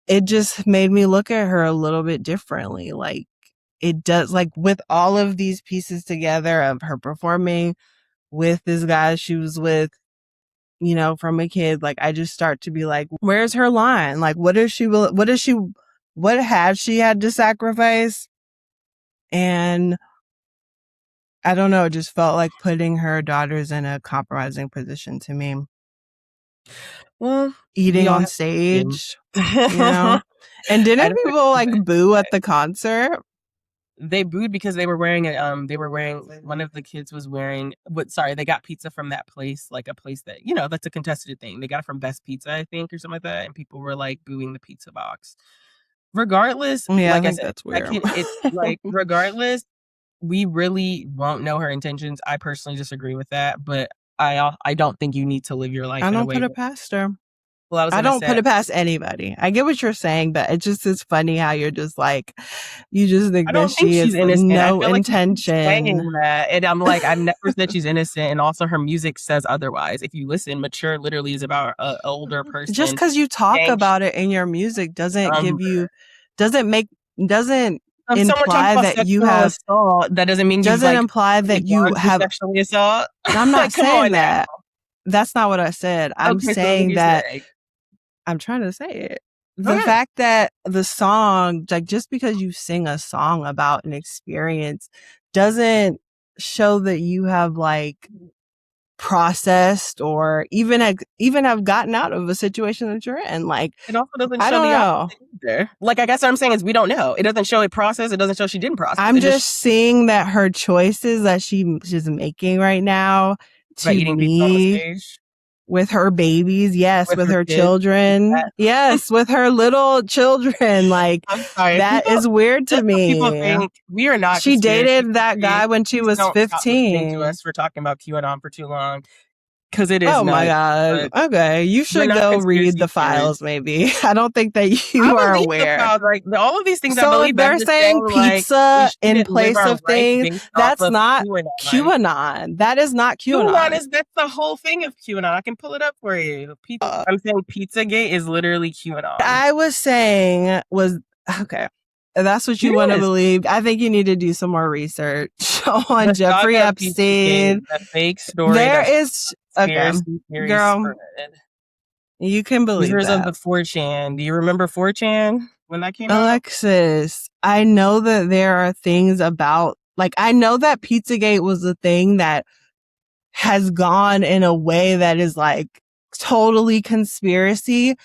it just made me look at her a little bit differently. Like, it does, like, with all of these pieces together of her performing with this guy she was with, you know, from a kid, like, I just start to be like, where's her line? Like, what has she had to sacrifice? And I don't know, it just felt like putting her daughters in a compromising position to me. Well, eating on stage, you know? And didn't people like boo at the concert? They booed because they were wearing one of the kids was wearing they got pizza from that place, like a place that, you know, that's a contested thing. They got it from Best Pizza, I think, or something like that, and people were like booing the pizza box. Regardless, I think that's weird. It's like, regardless, we really won't know her intentions. I personally disagree with that, but I don't think you need to live your life. I don't put it past her. Well, I don't put it past anybody. I get what you're saying, but it just is funny how you're just like, you just think that she has no intention. That. And I'm like, I've never said she's innocent. And also her music says otherwise. If you listen, Mature literally is about an older person. Just because you talk about it in your music doesn't imply that you have assault. That doesn't mean imply that you have sexually assault. I'm not saying that. That's not what I said. I'm saying that. I'm trying to say it. The fact that the song, like, just because you sing a song about an experience doesn't show that you have like processed or even have gotten out of a situation that you're in. Like, it also doesn't show the opposite either. Like, I guess what I'm saying is we don't know. It doesn't show a process. It doesn't show she didn't process. I'm just seeing that her choices that she's making right now to me, with her babies, yes, with her children, yes, with her little children, like, that is weird to me. People think we are not. She dated that guy when she was 15. To us for talking about QAnon for too long. Because it is. Oh my God. Okay. You should go read the files, maybe. I don't think that you are aware. Like, all of these things, so I believe, if they're saying pizza in place of things, that's not QAnon. That is not QAnon. That's the whole thing of QAnon. I can pull it up for you. I'm saying Pizzagate is literally QAnon. I was saying okay. That's what you want to believe. I think you need to do some more research on Jeffrey Epstein. The fake story. There is girl. Spread. You can believe Users that. of the 4chan. Do you remember 4chan when that came out? Alexis, I know that there are things about, like, I know that Pizzagate was a thing that has gone in a way that is like totally conspiracy,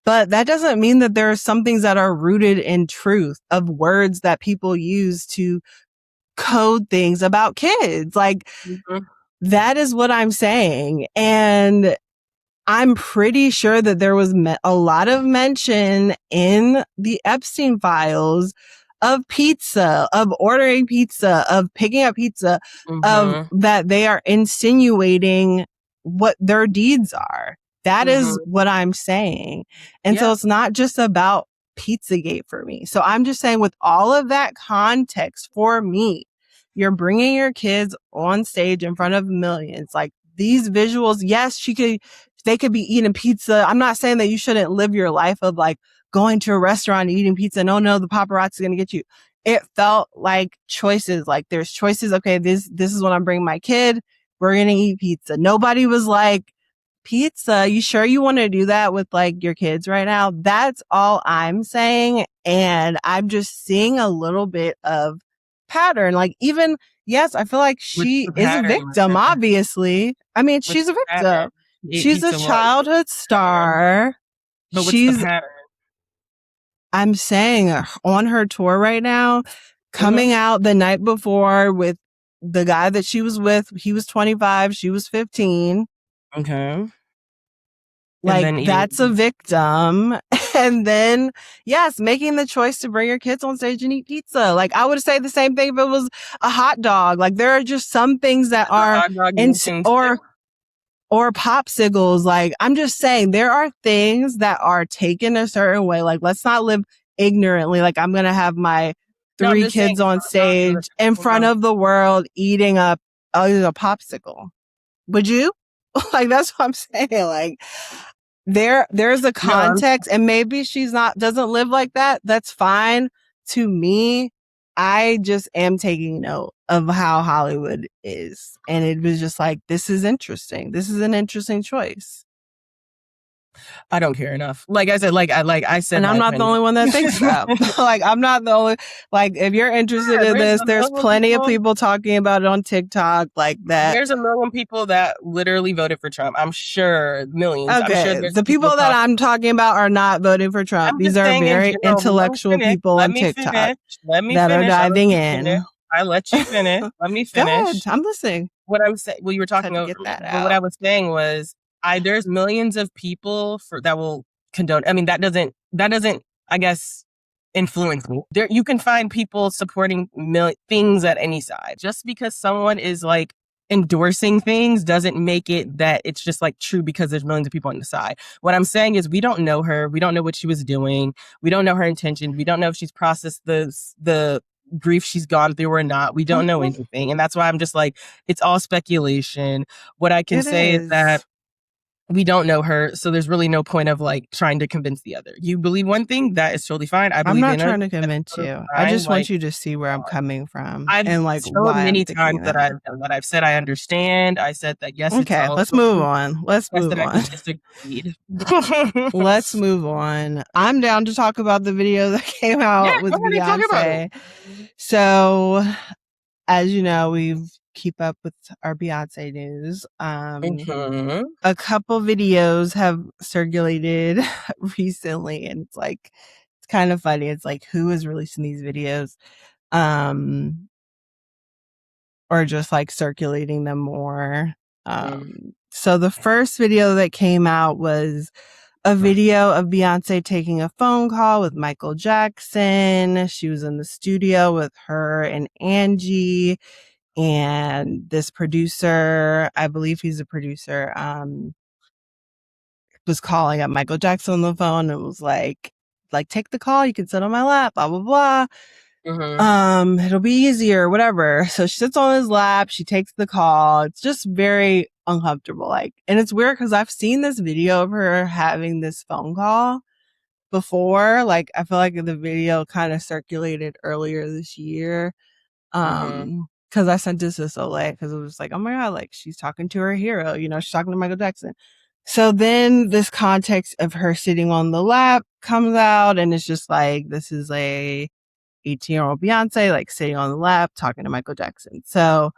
but that doesn't mean that there are some things that are rooted in truth of words that people use to code things about kids. Like, that is what I'm saying. And I'm pretty sure that there was a lot of mention in the Epstein files of pizza, of ordering pizza, of picking up pizza, of that they are insinuating what their deeds are. That is what I'm saying. And so it's not just about Pizzagate for me. So I'm just saying, with all of that context for me, you're bringing your kids on stage in front of millions. Like, these visuals, yes, they could be eating pizza. I'm not saying that you shouldn't live your life of like going to a restaurant and eating pizza. No, the paparazzi is going to get you. It felt like choices. Like, there's choices. Okay, this is when I'm bringing my kid. We're going to eat pizza. Nobody was like, pizza, you sure you want to do that with like your kids right now? That's all I'm saying. And I'm just seeing a little bit of pattern. Like, even, yes, I feel like she is a victim, obviously. I mean, she's a victim. She's a childhood star. But what's the pattern? I'm saying, on her tour right now, coming out the night before with the guy that she was with, he was 25, she was 15. Okay. Like, that's a victim. And then, yes, making the choice to bring your kids on stage and eat pizza. Like, I would say the same thing if it was a hot dog. Like, there are just some things that are, or popsicles. Like, I'm just saying, there are things that are taken a certain way. Like, let's not live ignorantly. Like, I'm going to have my 3 kids on stage in front of the world eating a popsicle. Would you? Like, that's what I'm saying. Like, there's a context, and maybe doesn't live like that. That's fine. To me, I just am taking note of how Hollywood is. And it was just like, this is interesting. This is an interesting choice. I don't care enough. Like I said, I said, and I'm not the only one that thinks that. Like, I'm not the only, like, if you're interested in this, there's plenty of people talking about it on TikTok like that. There's a million people that literally voted for Trump. I'm sure millions. Okay. I'm sure the people that I'm talking about are not voting for Trump. These are very intellectual people on TikTok that are diving in. I let you finish. Let me finish. Good. I'm listening. What I'm saying, well, you were talking over me. But what I was saying was, there's millions of people that will condone. I mean, that doesn't, I guess, influence me. There, you can find people supporting things at any side. Just because someone is like endorsing things doesn't make it that it's just like true because there's millions of people on the side. What I'm saying is, we don't know her. We don't know what she was doing. We don't know her intention. We don't know if she's processed the grief she's gone through or not. We don't know anything. And that's why I'm just like, it's all speculation. What I can say is that we don't know her, so there's really no point of like trying to convince the other. You believe one thing, that is totally fine. I'm not trying to convince you. I just want you to see where I'm coming from. And like, so many times that I've said I understand. I said that yes. Okay, let's move on. Let's move on. Let's move on. I'm down to talk about the video that came out with Beyonce. So, as you know, we've keep up with our Beyonce news. A couple videos have circulated recently, and it's kind of funny. It's like, who is releasing these videos? Or just like circulating them more. So the first video that came out was a video of Beyonce taking a phone call with Michael Jackson. She was in the studio with her and Angie. And this producer, I believe he's a producer, was calling up Michael Jackson on the phone and was like, take the call. You can sit on my lap, blah, blah, blah. It'll be easier, whatever. So she sits on his lap. She takes the call. It's just very uncomfortable. And it's weird because I've seen this video of her having this phone call. before. Like, I feel like the video kind of circulated earlier this year. Cause I sent this to Soleil because it was like, oh my God, like she's talking to her hero, you know, she's talking to Michael Jackson. So then this context of her sitting on the lap comes out, and it's just like, this is a 18-year-old Beyonce, like sitting on the lap talking to Michael Jackson. So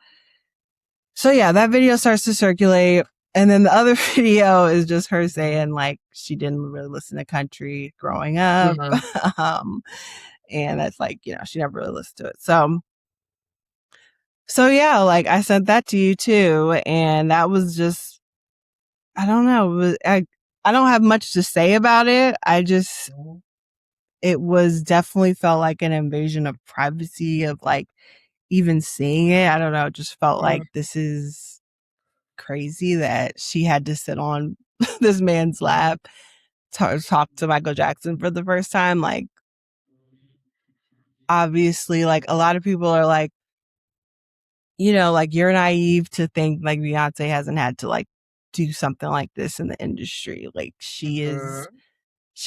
yeah, that video starts to circulate. And then the other video is just her saying like she didn't really listen to country growing up. And that's like, you know, she never really listened to it. So yeah, like I sent that to you too. And that was just, I don't know. I don't have much to say about it. It was definitely felt like an invasion of privacy of like even seeing it. I don't know. It just felt like this is crazy that she had to sit on this man's lap to talk to Michael Jackson for the first time. Like, obviously, like a lot of people are like, you know, like you're naive to think like Beyonce hasn't had to like do something like this in the industry. Like she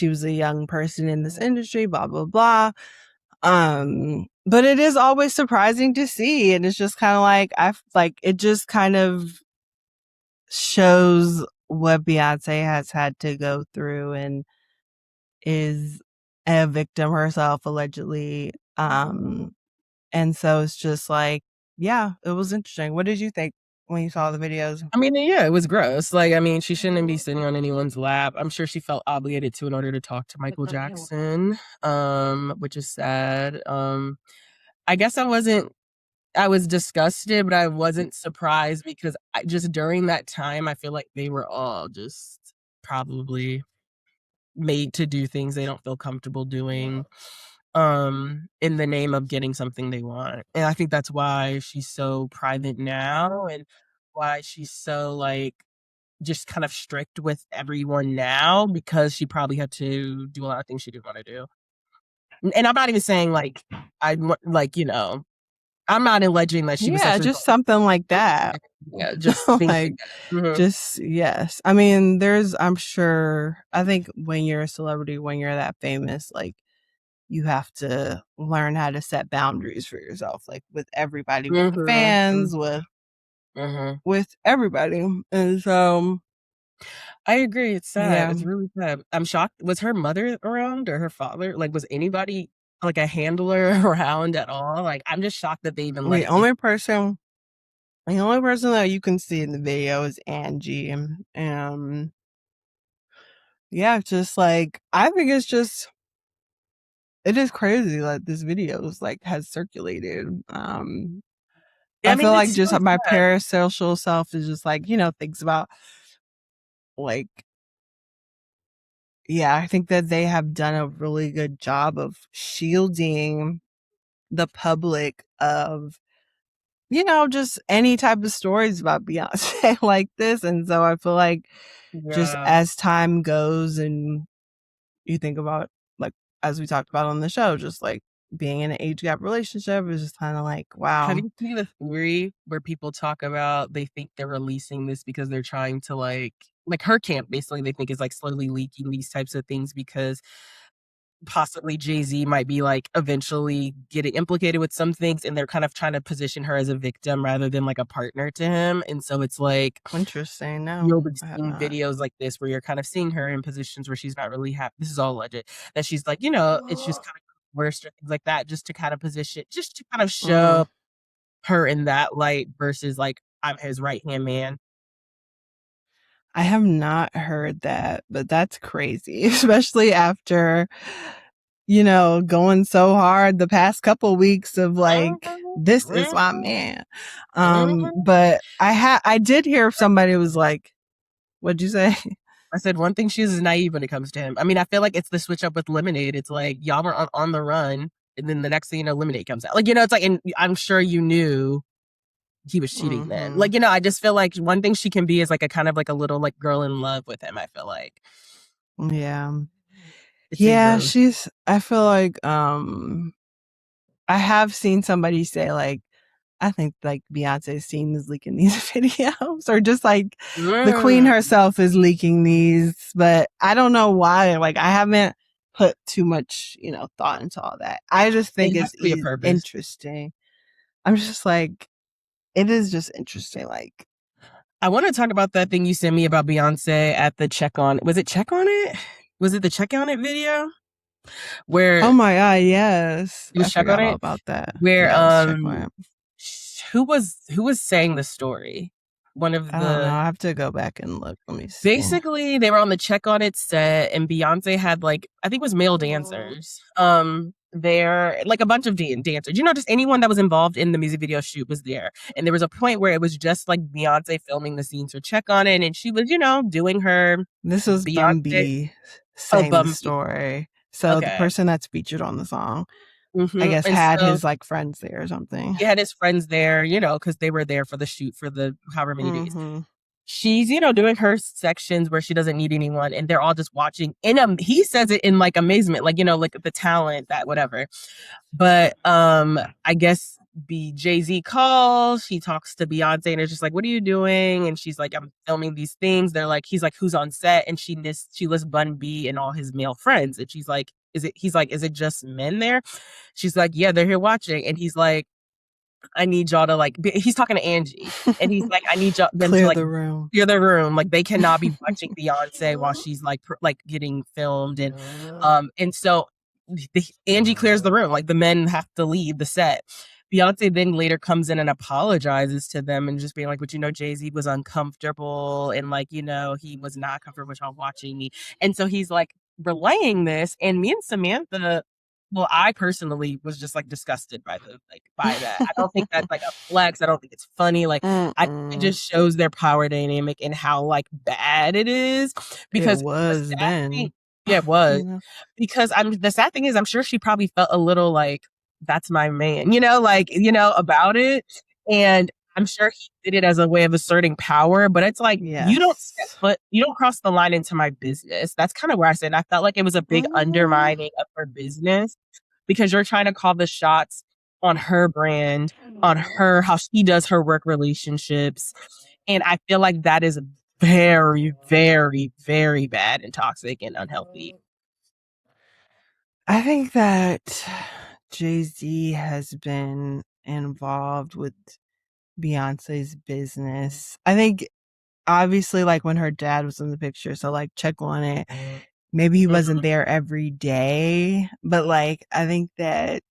was a young person in this industry, blah, blah, blah. But it is always surprising to see. And it's just kind of like, it just kind of shows what Beyonce has had to go through and is a victim herself, allegedly. And so it's just like, yeah, it was interesting. What did you think when you saw the videos? I mean, yeah, it was gross. Like, I mean, she shouldn't be sitting on anyone's lap. I'm sure she felt obligated to in order to talk to Michael Jackson, which is sad. I guess I was disgusted, but I wasn't surprised because just during that time, I feel like they were all just probably made to do things they don't feel comfortable doing in the name of getting something they want. And I think that's why she's so private now and why she's so like just kind of strict with everyone now, because she probably had to do a lot of things she didn't want to do. And I'm not even saying like you know, I'm not alleging that she was just something like that. Yeah, just like just yes. I mean, I'm sure, I think when you're a celebrity, when you're that famous, like you have to learn how to set boundaries for yourself, like with everybody, with the fans, with everybody. And so I agree. It's sad. Yeah. It's really sad. I'm shocked. Was her mother around or her father? Like, was anybody like a handler around at all? Like, I'm just shocked that they even the only person that you can see in the video is Angie. Yeah, just like, I think it's just, it is crazy. Like this video is like has circulated. I feel like just my parasocial self is just like, you know, thinks about like, yeah, I think that they have done a really good job of shielding the public of, you know, just any type of stories about Beyonce like this. And so I feel like just as time goes and you think about, like, as we talked about on the show, just like being in an age gap relationship is just kind of like, wow. Have you seen the theory where people talk about they think they're releasing this because they're trying to like her camp basically they think is like slowly leaking these types of things because possibly Jay-Z might be like eventually getting implicated with some things and they're kind of trying to position her as a victim rather than like a partner to him. And so it's like interesting. No, you'll be seeing videos like this where you're kind of seeing her in positions where she's not really happy. This is all alleged that she's like, you know, it's just kind of worse or things like that, just to kind of position, just to kind of show her in that light versus like I'm his right hand man. I have not heard that, but that's crazy, especially after, you know, going so hard the past couple weeks of like, this is my man. But I did hear somebody was like, what'd you say? I said one thing, she is naive when it comes to him. I mean, I feel like it's the switch up with Lemonade. It's like y'all were on the run, and then the next thing you know, Lemonade comes out. Like, you know, it's like, and I'm sure you knew he was cheating then. Like, you know, I just feel like one thing she can be is like a kind of like a little like girl in love with him, I feel like. Yeah. Yeah, I feel like I have seen somebody say like, I think like Beyonce's team is leaking these videos, or just like the queen herself is leaking these, but I don't know why. Like I haven't put too much, thought into all that. I just think it's interesting. I'm just like, it is just interesting. Like, I want to talk about that thing you sent me about Beyonce at the Check On. Was it Check On It? Was it the Check On It video? Where? Oh my God, yes. I forgot all about that. Where who was saying the story? One of the. I don't know. I have to go back and look. Let me see. Basically, they were on the Check On It set, and Beyonce had like, I think it was male dancers. There, like a bunch of dancers. Just anyone that was involved in the music video shoot was there. And there was a point where it was just like Beyonce filming the scenes for Check On It, and she was, doing her. This was Bun B saying the story. So the person that's featured on the song, I guess, had his like friends there or something. He had his friends there, because they were there for the shoot for the however many days. She's, doing her sections where she doesn't need anyone, and they're all just watching. He says it in like amazement, like, like the talent, that whatever. But I guess Jay-Z calls, she talks to Beyonce, and it's just like, what are you doing? And she's like, I'm filming these things. They're like, he's like, who's on set? And she lists Bun B and all his male friends. And she's like, is it just men there? She's like, yeah, they're here watching. And he's like, I need y'all to like, he's talking to Angie, and he's like, I need y'all them to like clear the room. Like, they cannot be watching Beyonce while she's like getting filmed. And so Angie clears the room. Like, the men have to leave the set. Beyonce then later comes in and apologizes to them and just being like, but Jay-Z was uncomfortable, and like, he was not comfortable with y'all watching me. And so he's like relaying this, and me and Samantha, well, I personally was just like disgusted by that. I don't think that's like a flex. I don't think it's funny. Like, it just shows their power dynamic and how like bad it is. Because it was then. Yeah, it was. Because the sad thing is, I'm sure she probably felt a little like, that's my man, about it. And I'm sure he did it as a way of asserting power, but it's like, you don't cross the line into my business. That's kind of where I said, I felt like it was a big undermining of her business, because you're trying to call the shots on her brand, on her, how she does her work relationships. And I feel like that is very, very, very bad and toxic and unhealthy. I think that Jay-Z has been involved with Beyonce's business. I think obviously like when her dad was in the picture, so like Check On It, maybe he wasn't there every day, but like I think that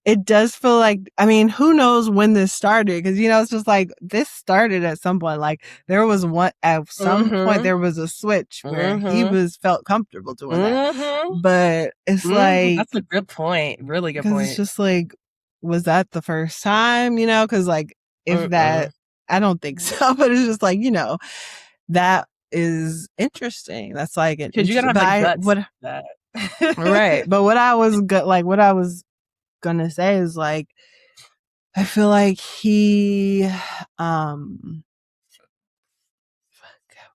it does feel like, I mean, who knows when this started, because it's just like this started at some point. Like there was at some point there was a switch where he felt comfortable doing that, but it's like, that's a good point, really good point. It's just like, was that the first time? Because like if that, I don't think so, but it's just like, that is interesting. That's like because you gotta have like guts that. Right, but what I was gonna say is like, I feel like he what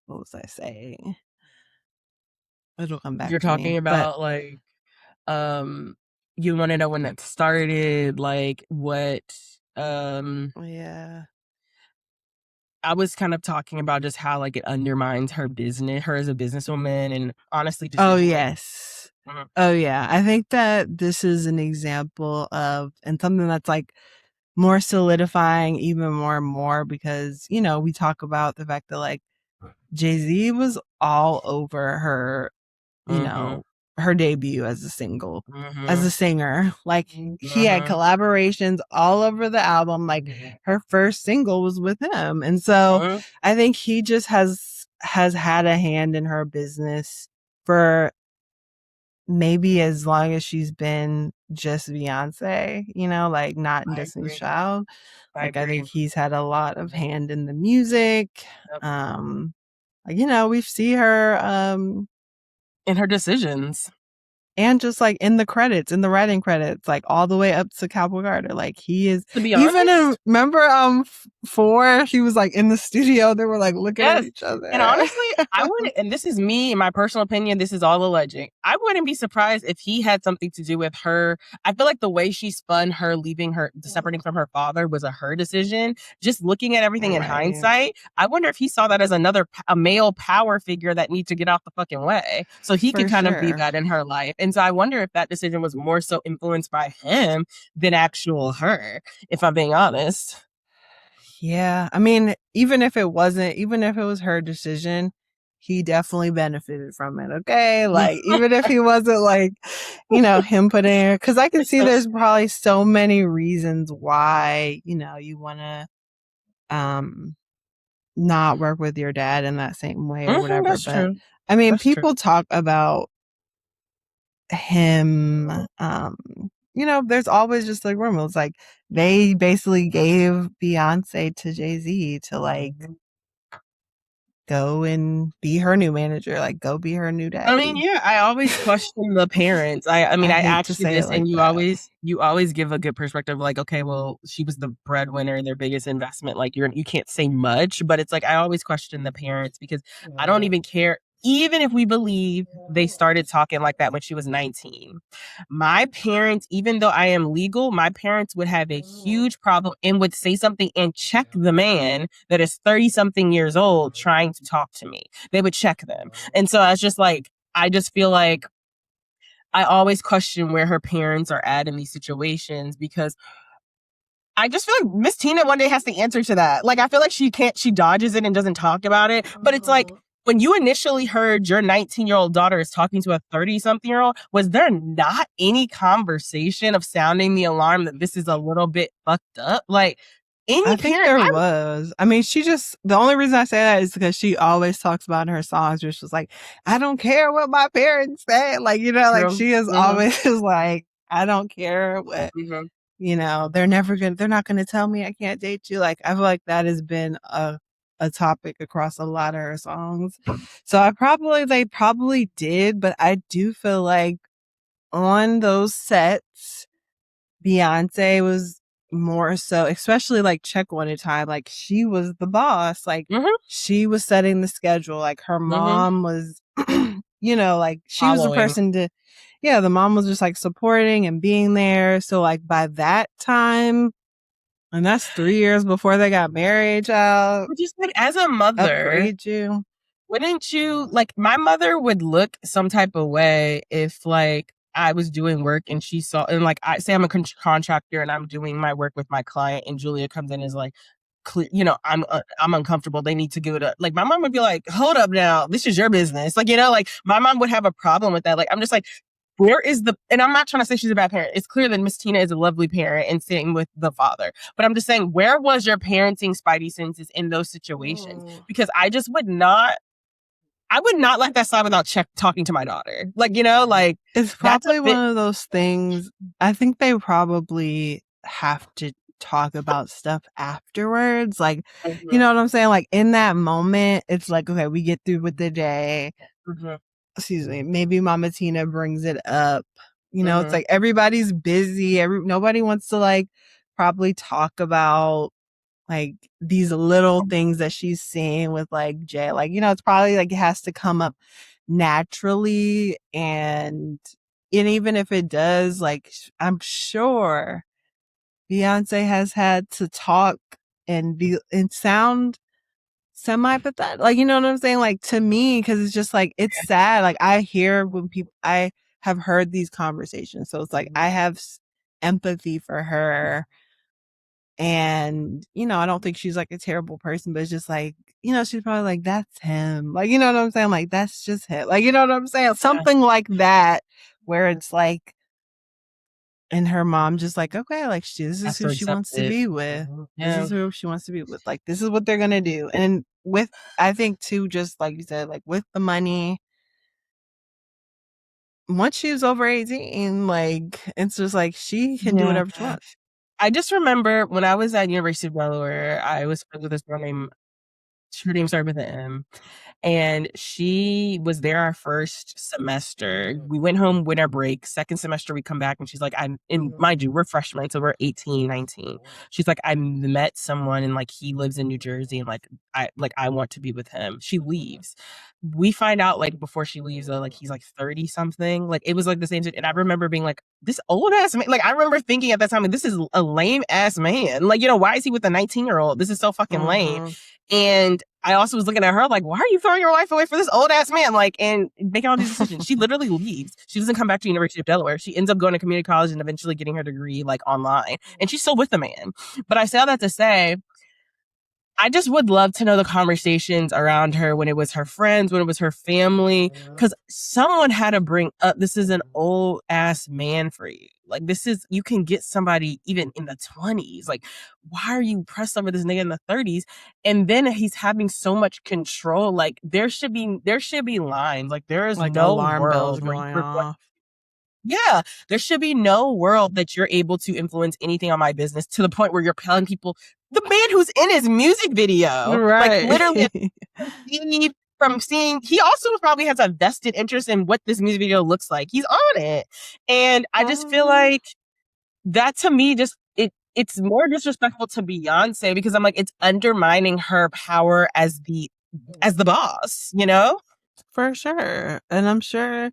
was I saying? It'll come back. You're talking about like you want to know when that started, like what yeah, I was kind of talking about just how like it undermines her as a businesswoman, and honestly just yes. Oh yeah, I think that this is an example of, and something that's like more solidifying even more and more, because we talk about the fact that like Jay-Z was all over her, her debut as a single, as a singer. Like he had collaborations all over the album. Like her first single was with him, and so I think he just has had a hand in her business for maybe as long as she's been just Beyonce, like not Destiny's Child. Like I think he's had a lot of hand in the music. Like we see her in her decisions. And just like in the credits, in the writing credits, like all the way up to Cowboy Carter, like he is. To be honest, even in, remember 4, he was like in the studio. They were like looking at each other. And honestly, I wouldn't. And this is me, in my personal opinion. This is all alleging. I wouldn't be surprised if he had something to do with her. I feel like the way she spun her leaving her, separating from her father, was a her decision. Just looking at everything in hindsight, I wonder if he saw that as a male power figure that needs to get out the fucking way, so he could kind of be that in her life. And so I wonder if that decision was more so influenced by him than actual her, if I'm being honest. Yeah. I mean, even if it was her decision, he definitely benefited from it. Okay. Like, even if he wasn't like, him putting her, cause I can see there's probably so many reasons why, you want to, not work with your dad in that same way or whatever. That's true. I mean, people talk about him, there's always just like rumors. Like they basically gave Beyoncé to Jay-Z to like go and be her new manager, like go be her new daddy. I mean, yeah, I always question the parents. I mean, I actually this, and you always give a good perspective. Like, okay, well, she was the breadwinner, their biggest investment. Like, you can't say much, but it's like I always question the parents because I don't even care. Even if we believe they started talking like that when she was 19, my parents, even though I am legal, my parents would have a huge problem and would say something and check the man that is 30-something years old trying to talk to me. They would check them. And so I was just like, I just feel like I always question where her parents are at in these situations because I just feel like Miss Tina one day has the answer to that. Like, I feel like she dodges it and doesn't talk about it. But it's like, when you initially heard your 19-year-old daughter is talking to a 30-something-year-old, was there not any conversation of sounding the alarm that this is a little bit fucked up? Like, I think there was. I mean, the only reason I say that is because she always talks about in her songs, which was like, I don't care what my parents say. Like, like she is always like, I don't care what, they're not going to tell me I can't date you. Like, I feel like that has been a topic across a lot of her songs. So they probably did, but I do feel like on those sets, Beyonce was more so, especially like Check One at a Time, like she was the boss. Like she was setting the schedule. Like her mom was, like she was the person the mom was just like supporting and being there. So like by that time, and that's 3 years before they got married, child. Just like as a mother, upgrade you. Wouldn't you, like, my mother would look some type of way if like I was doing work and she saw, and like I say I'm a contractor and I'm doing my work with my client and Julia comes in and is like, I'm uncomfortable. They need to give it up. Like my mom would be like, hold up now, this is your business. Like, like my mom would have a problem with that. Like, I'm just like, where is and I'm not trying to say she's a bad parent. It's clear that Miss Tina is a lovely parent and same with the father. But I'm just saying, where was your parenting spidey senses in those situations? Because I would not let that slide without talking to my daughter. Like, like it's probably one of those things. I think they probably have to talk about stuff afterwards. Like, you know what I'm saying? Like in that moment, it's like, okay, we get through with the day. Excuse me. Maybe Mama Tina brings it up. It's like everybody's busy. Nobody wants to like probably talk about like these little things that she's seeing with like Jay. Like, it's probably like it has to come up naturally. And even if it does, like I'm sure Beyonce has had to talk and sound semi-pathetic. Like, you know what I'm saying? Like to me, because it's just like, it's sad. Like I hear when I have heard these conversations. So it's like, I have empathy for her. And, I don't think she's like a terrible person, but it's just like, she's probably like, that's him. Like, you know what I'm saying? Like, that's just him. Like, you know what I'm saying? Something like that, where it's like, and her mom just like, okay, like this is who she wants to be with. This is who she wants to be with. Like, this is what they're going to do. And I think too, just like you said, like with the money, once she was over 18, like, it's just like, she can do whatever she wants. I just remember when I was at University of Delaware, I was friends with this girl named, her name started with an M. And she was there our first semester. We went home winter break. Second semester, we come back and she's like, mind you, we're freshmen, so we're 18, 19. She's like, I met someone and like he lives in New Jersey and I want to be with him. She leaves. We find out like before she leaves though, like he's like 30 something. Like it was like the same shit. And I remember being like, this old ass man, like I remember thinking at that time, like, this is a lame ass man. Like, why is he with a 19-year-old? This is so fucking lame. And I also was looking at her like, why are you throwing your life away for this old ass man? Like, and making all these decisions. She literally leaves. She doesn't come back to University of Delaware. She ends up going to community college and eventually getting her degree like online. And she's still with the man. But I say all that to say, I just would love to know the conversations around her when it was her friends, when it was her family, because someone had to bring up, this is an old ass man for you. Like, you can get somebody even in the 20s. Like, why are you pressed over this nigga in the 30s? And then he's having so much control. Like, there should be lines. Like, there is like no alarm bells going off. Yeah, there should be no world that you're able to influence anything on my business to the point where you're telling people, the man who's in his music video, right? Like literally from seeing, he also probably has a vested interest in what this music video looks like. He's on it. And I just feel like that to me, it's more disrespectful to Beyonce because I'm like, it's undermining her power as the boss, For sure. And I'm sure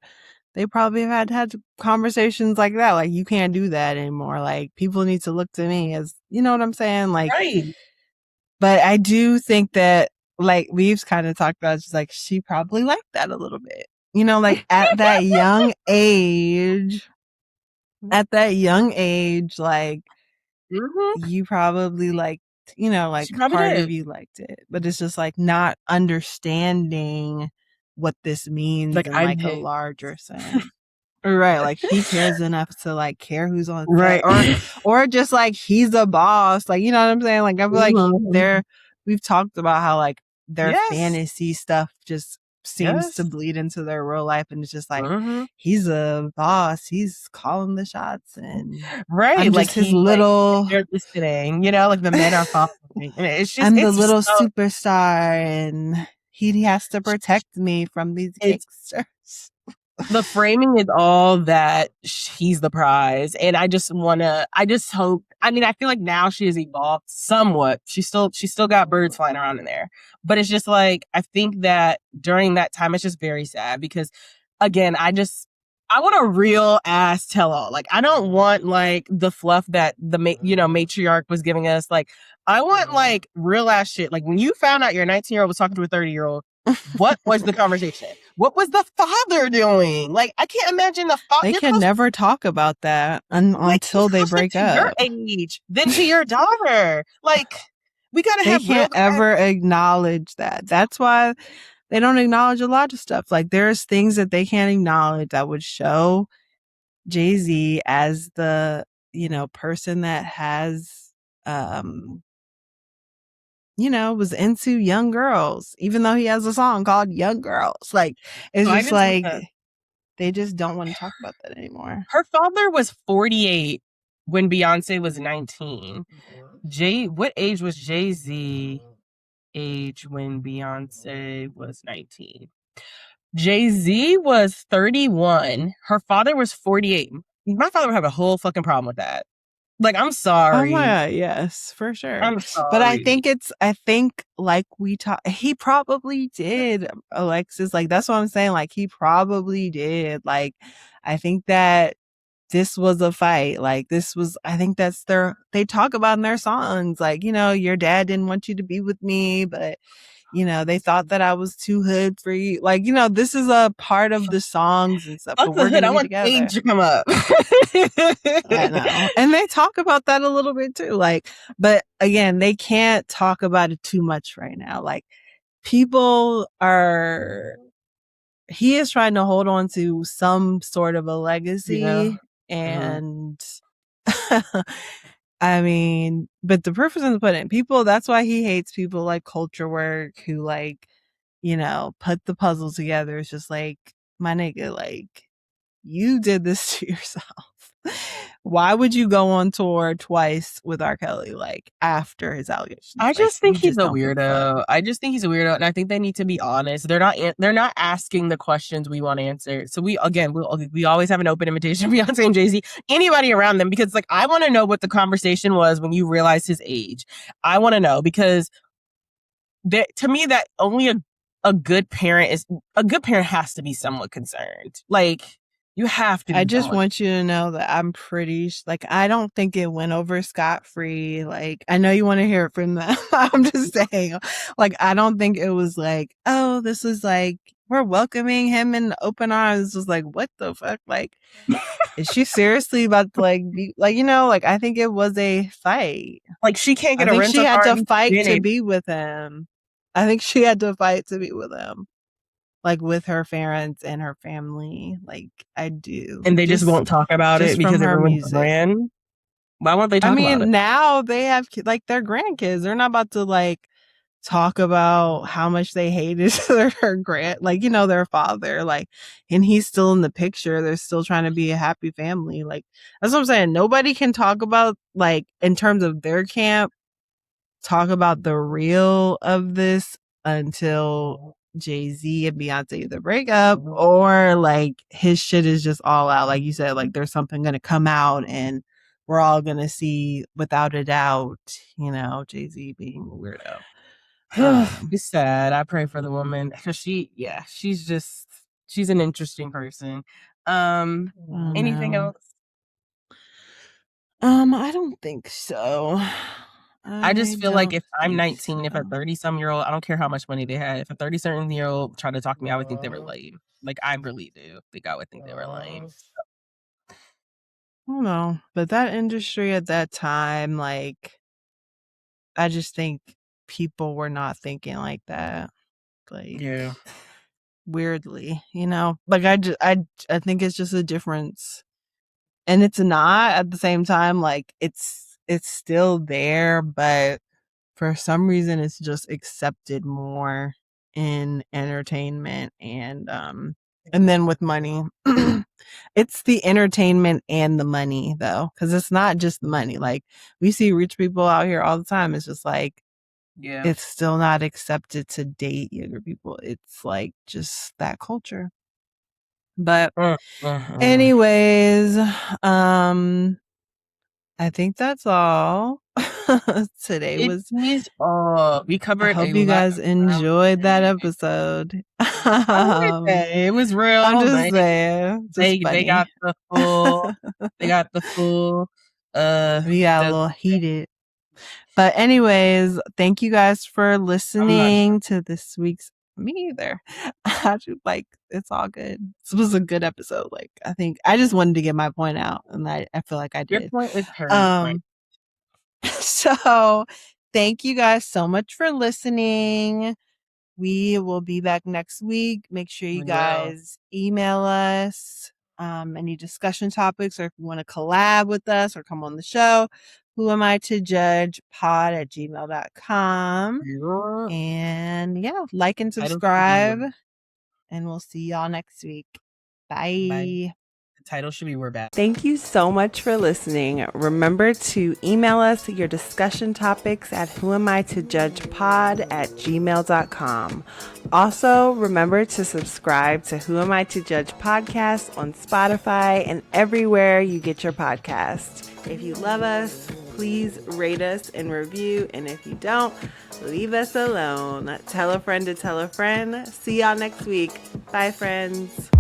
they probably have had conversations like that. Like, you can't do that anymore. Like, people need to look to me as, you know what I'm saying? Like, right. But I do think that, like, we've kind of talked about, just like, she probably liked that a little bit. Like, at that young age, like, you probably liked, like, part of you liked it. But it's just, like, not understanding what this means in like a larger sense. Right, like he cares enough to like care who's on set, or just like he's a boss, like, you know what I'm saying? Like, I feel like we've talked about how like their fantasy stuff just seems to bleed into their real life, and it's just like he's a boss, he's calling the shots, and I'm like his little, they're listening, like the men are following. It's just, I'm the little superstar, and he has to protect me from these gangsters. The framing is all that he's the prize. And I just hope, I feel like now she has evolved somewhat. She still got birds flying around in there. But it's just like, I think that during that time, it's just very sad because, again, I want a real ass tell all. Like, I don't want like the fluff that the matriarch was giving us. Like, I want like real ass shit. Like, when you found out your 19-year-old was talking to a 30-year-old, what was the conversation? What was the father doing? Like, I can't imagine the father. They can never talk about that until they break up. Your age, then to your daughter. Like, we gotta have. They can't ever acknowledge that. That's why they don't acknowledge a lot of stuff. Like, there's things that they can't acknowledge that would show Jay-Z as the, person that has, was into young girls, even though he has a song called Young Girls. Like, it's just like, they just don't want to talk about that anymore. Her father was 48 when Beyonce was 19. What age was Jay-Z age when Beyonce was 19? Jay-Z was 31. Her father was 48. My father would have a whole fucking problem with that. Like, I'm sorry. Oh, yeah, yes, for sure. I'm sorry. But I think like we talked, he probably did, Alexis. Like, that's what I'm saying. Like, he probably did. Like, I think that this was a fight. Like, I think that's they talk about in their songs. Like, your dad didn't want you to be with me, but they thought that I was too hood for you. Like, this is a part of the songs and stuff. But we're gonna be together. Age to come up. I know. And they talk about that a little bit too. Like, but again, they can't talk about it too much right now. Like, he is trying to hold on to some sort of a legacy. And I mean, but the proof is in the pudding. That's why he hates people like Culture Work who like, put the puzzle together. It's just like, my nigga, like, you did this to yourself. Why would you go on tour twice with R. Kelly, like, after his allegations? I just think he's a weirdo. I just think he's a weirdo, and I think they need to be honest. They're not asking the questions we want answered. So we always have an open invitation, Beyonce and Jay-Z, anybody around them, because like I want to know what the conversation was when you realized his age. I want to know, because to me that only a good parent has to be somewhat concerned. Like, you have to be. I just want you to know that I'm pretty, like, I don't think it went over scot-free. Like, I know you want to hear it from them. I'm just saying, like, I don't think it was like, oh, this is like, we're welcoming him in open arms. It's just like, what the fuck? Like, is she seriously about to, like, be, like, you know, like, I think it was a fight. Like, she can't get a rental. She had car to fight to be with him. I think she had to fight to be with him. Like, with her parents and her family. Like, I do. And they just won't talk about it because it ruins the brand. Why won't they talk about it? I mean, now they have, like, their grandkids. They're not about to, like, talk about how much they hated their like, you know, their father. Like, and he's still in the picture. They're still trying to be a happy family. Like, that's what I'm saying. Nobody can talk about, like, in terms of their camp, talk about the real of this until Jay-Z and Beyonce either break up or like his shit is just all out. Like you said, like there's something going to come out and we're all going to see without a doubt, you know, Jay-Z being a weirdo. It's sad. I pray for the woman because she's an interesting person. Anything else? I don't think so. I just feel like if I'm 19, if a 30-some-year-old, I don't care how much money they had, if a 30-something-year-old tried to talk to me, I would think they were lame. Like, I really do think I would think they were lame. I don't know. But that industry at that time, like, I just think people were not thinking like that. Like, yeah. Weirdly, you know? Like, I think it's just a difference. And it's not at the same time, like, it's still there, but for some reason it's just accepted more in entertainment and then with money. It's the entertainment and the money though, because it's not just the money. Like, we see rich people out here all the time. It's just like, yeah, it's still not accepted to date younger people. It's like just that culture. But anyways, I think that's all. Today we covered. I hope you guys enjoyed that episode. It was real. I'm just saying. They got the full. They got the full. We got a little heated. But anyways, thank you guys for listening to this week's. Me either. Like, it's all good. This was a good episode. Like, I think I just wanted to get my point out, and I feel like I did. Your point is heard. So thank you guys so much for listening. We will be back next week. Make sure you guys email us any discussion topics, or if you want to collab with us or come on the show. whoamitojudgepod@gmail.com. And like and subscribe, and we'll see y'all next week. Bye. The title should be "We're Back." Thank you so much for listening. Remember to email us your discussion topics at whoamitojudgepod@gmail.com. Also, remember to subscribe to Who Am I to Judge podcast on Spotify and everywhere you get your podcast. If you love us, please rate us and review. And if you don't, leave us alone. Tell a friend to tell a friend. See y'all next week. Bye, friends.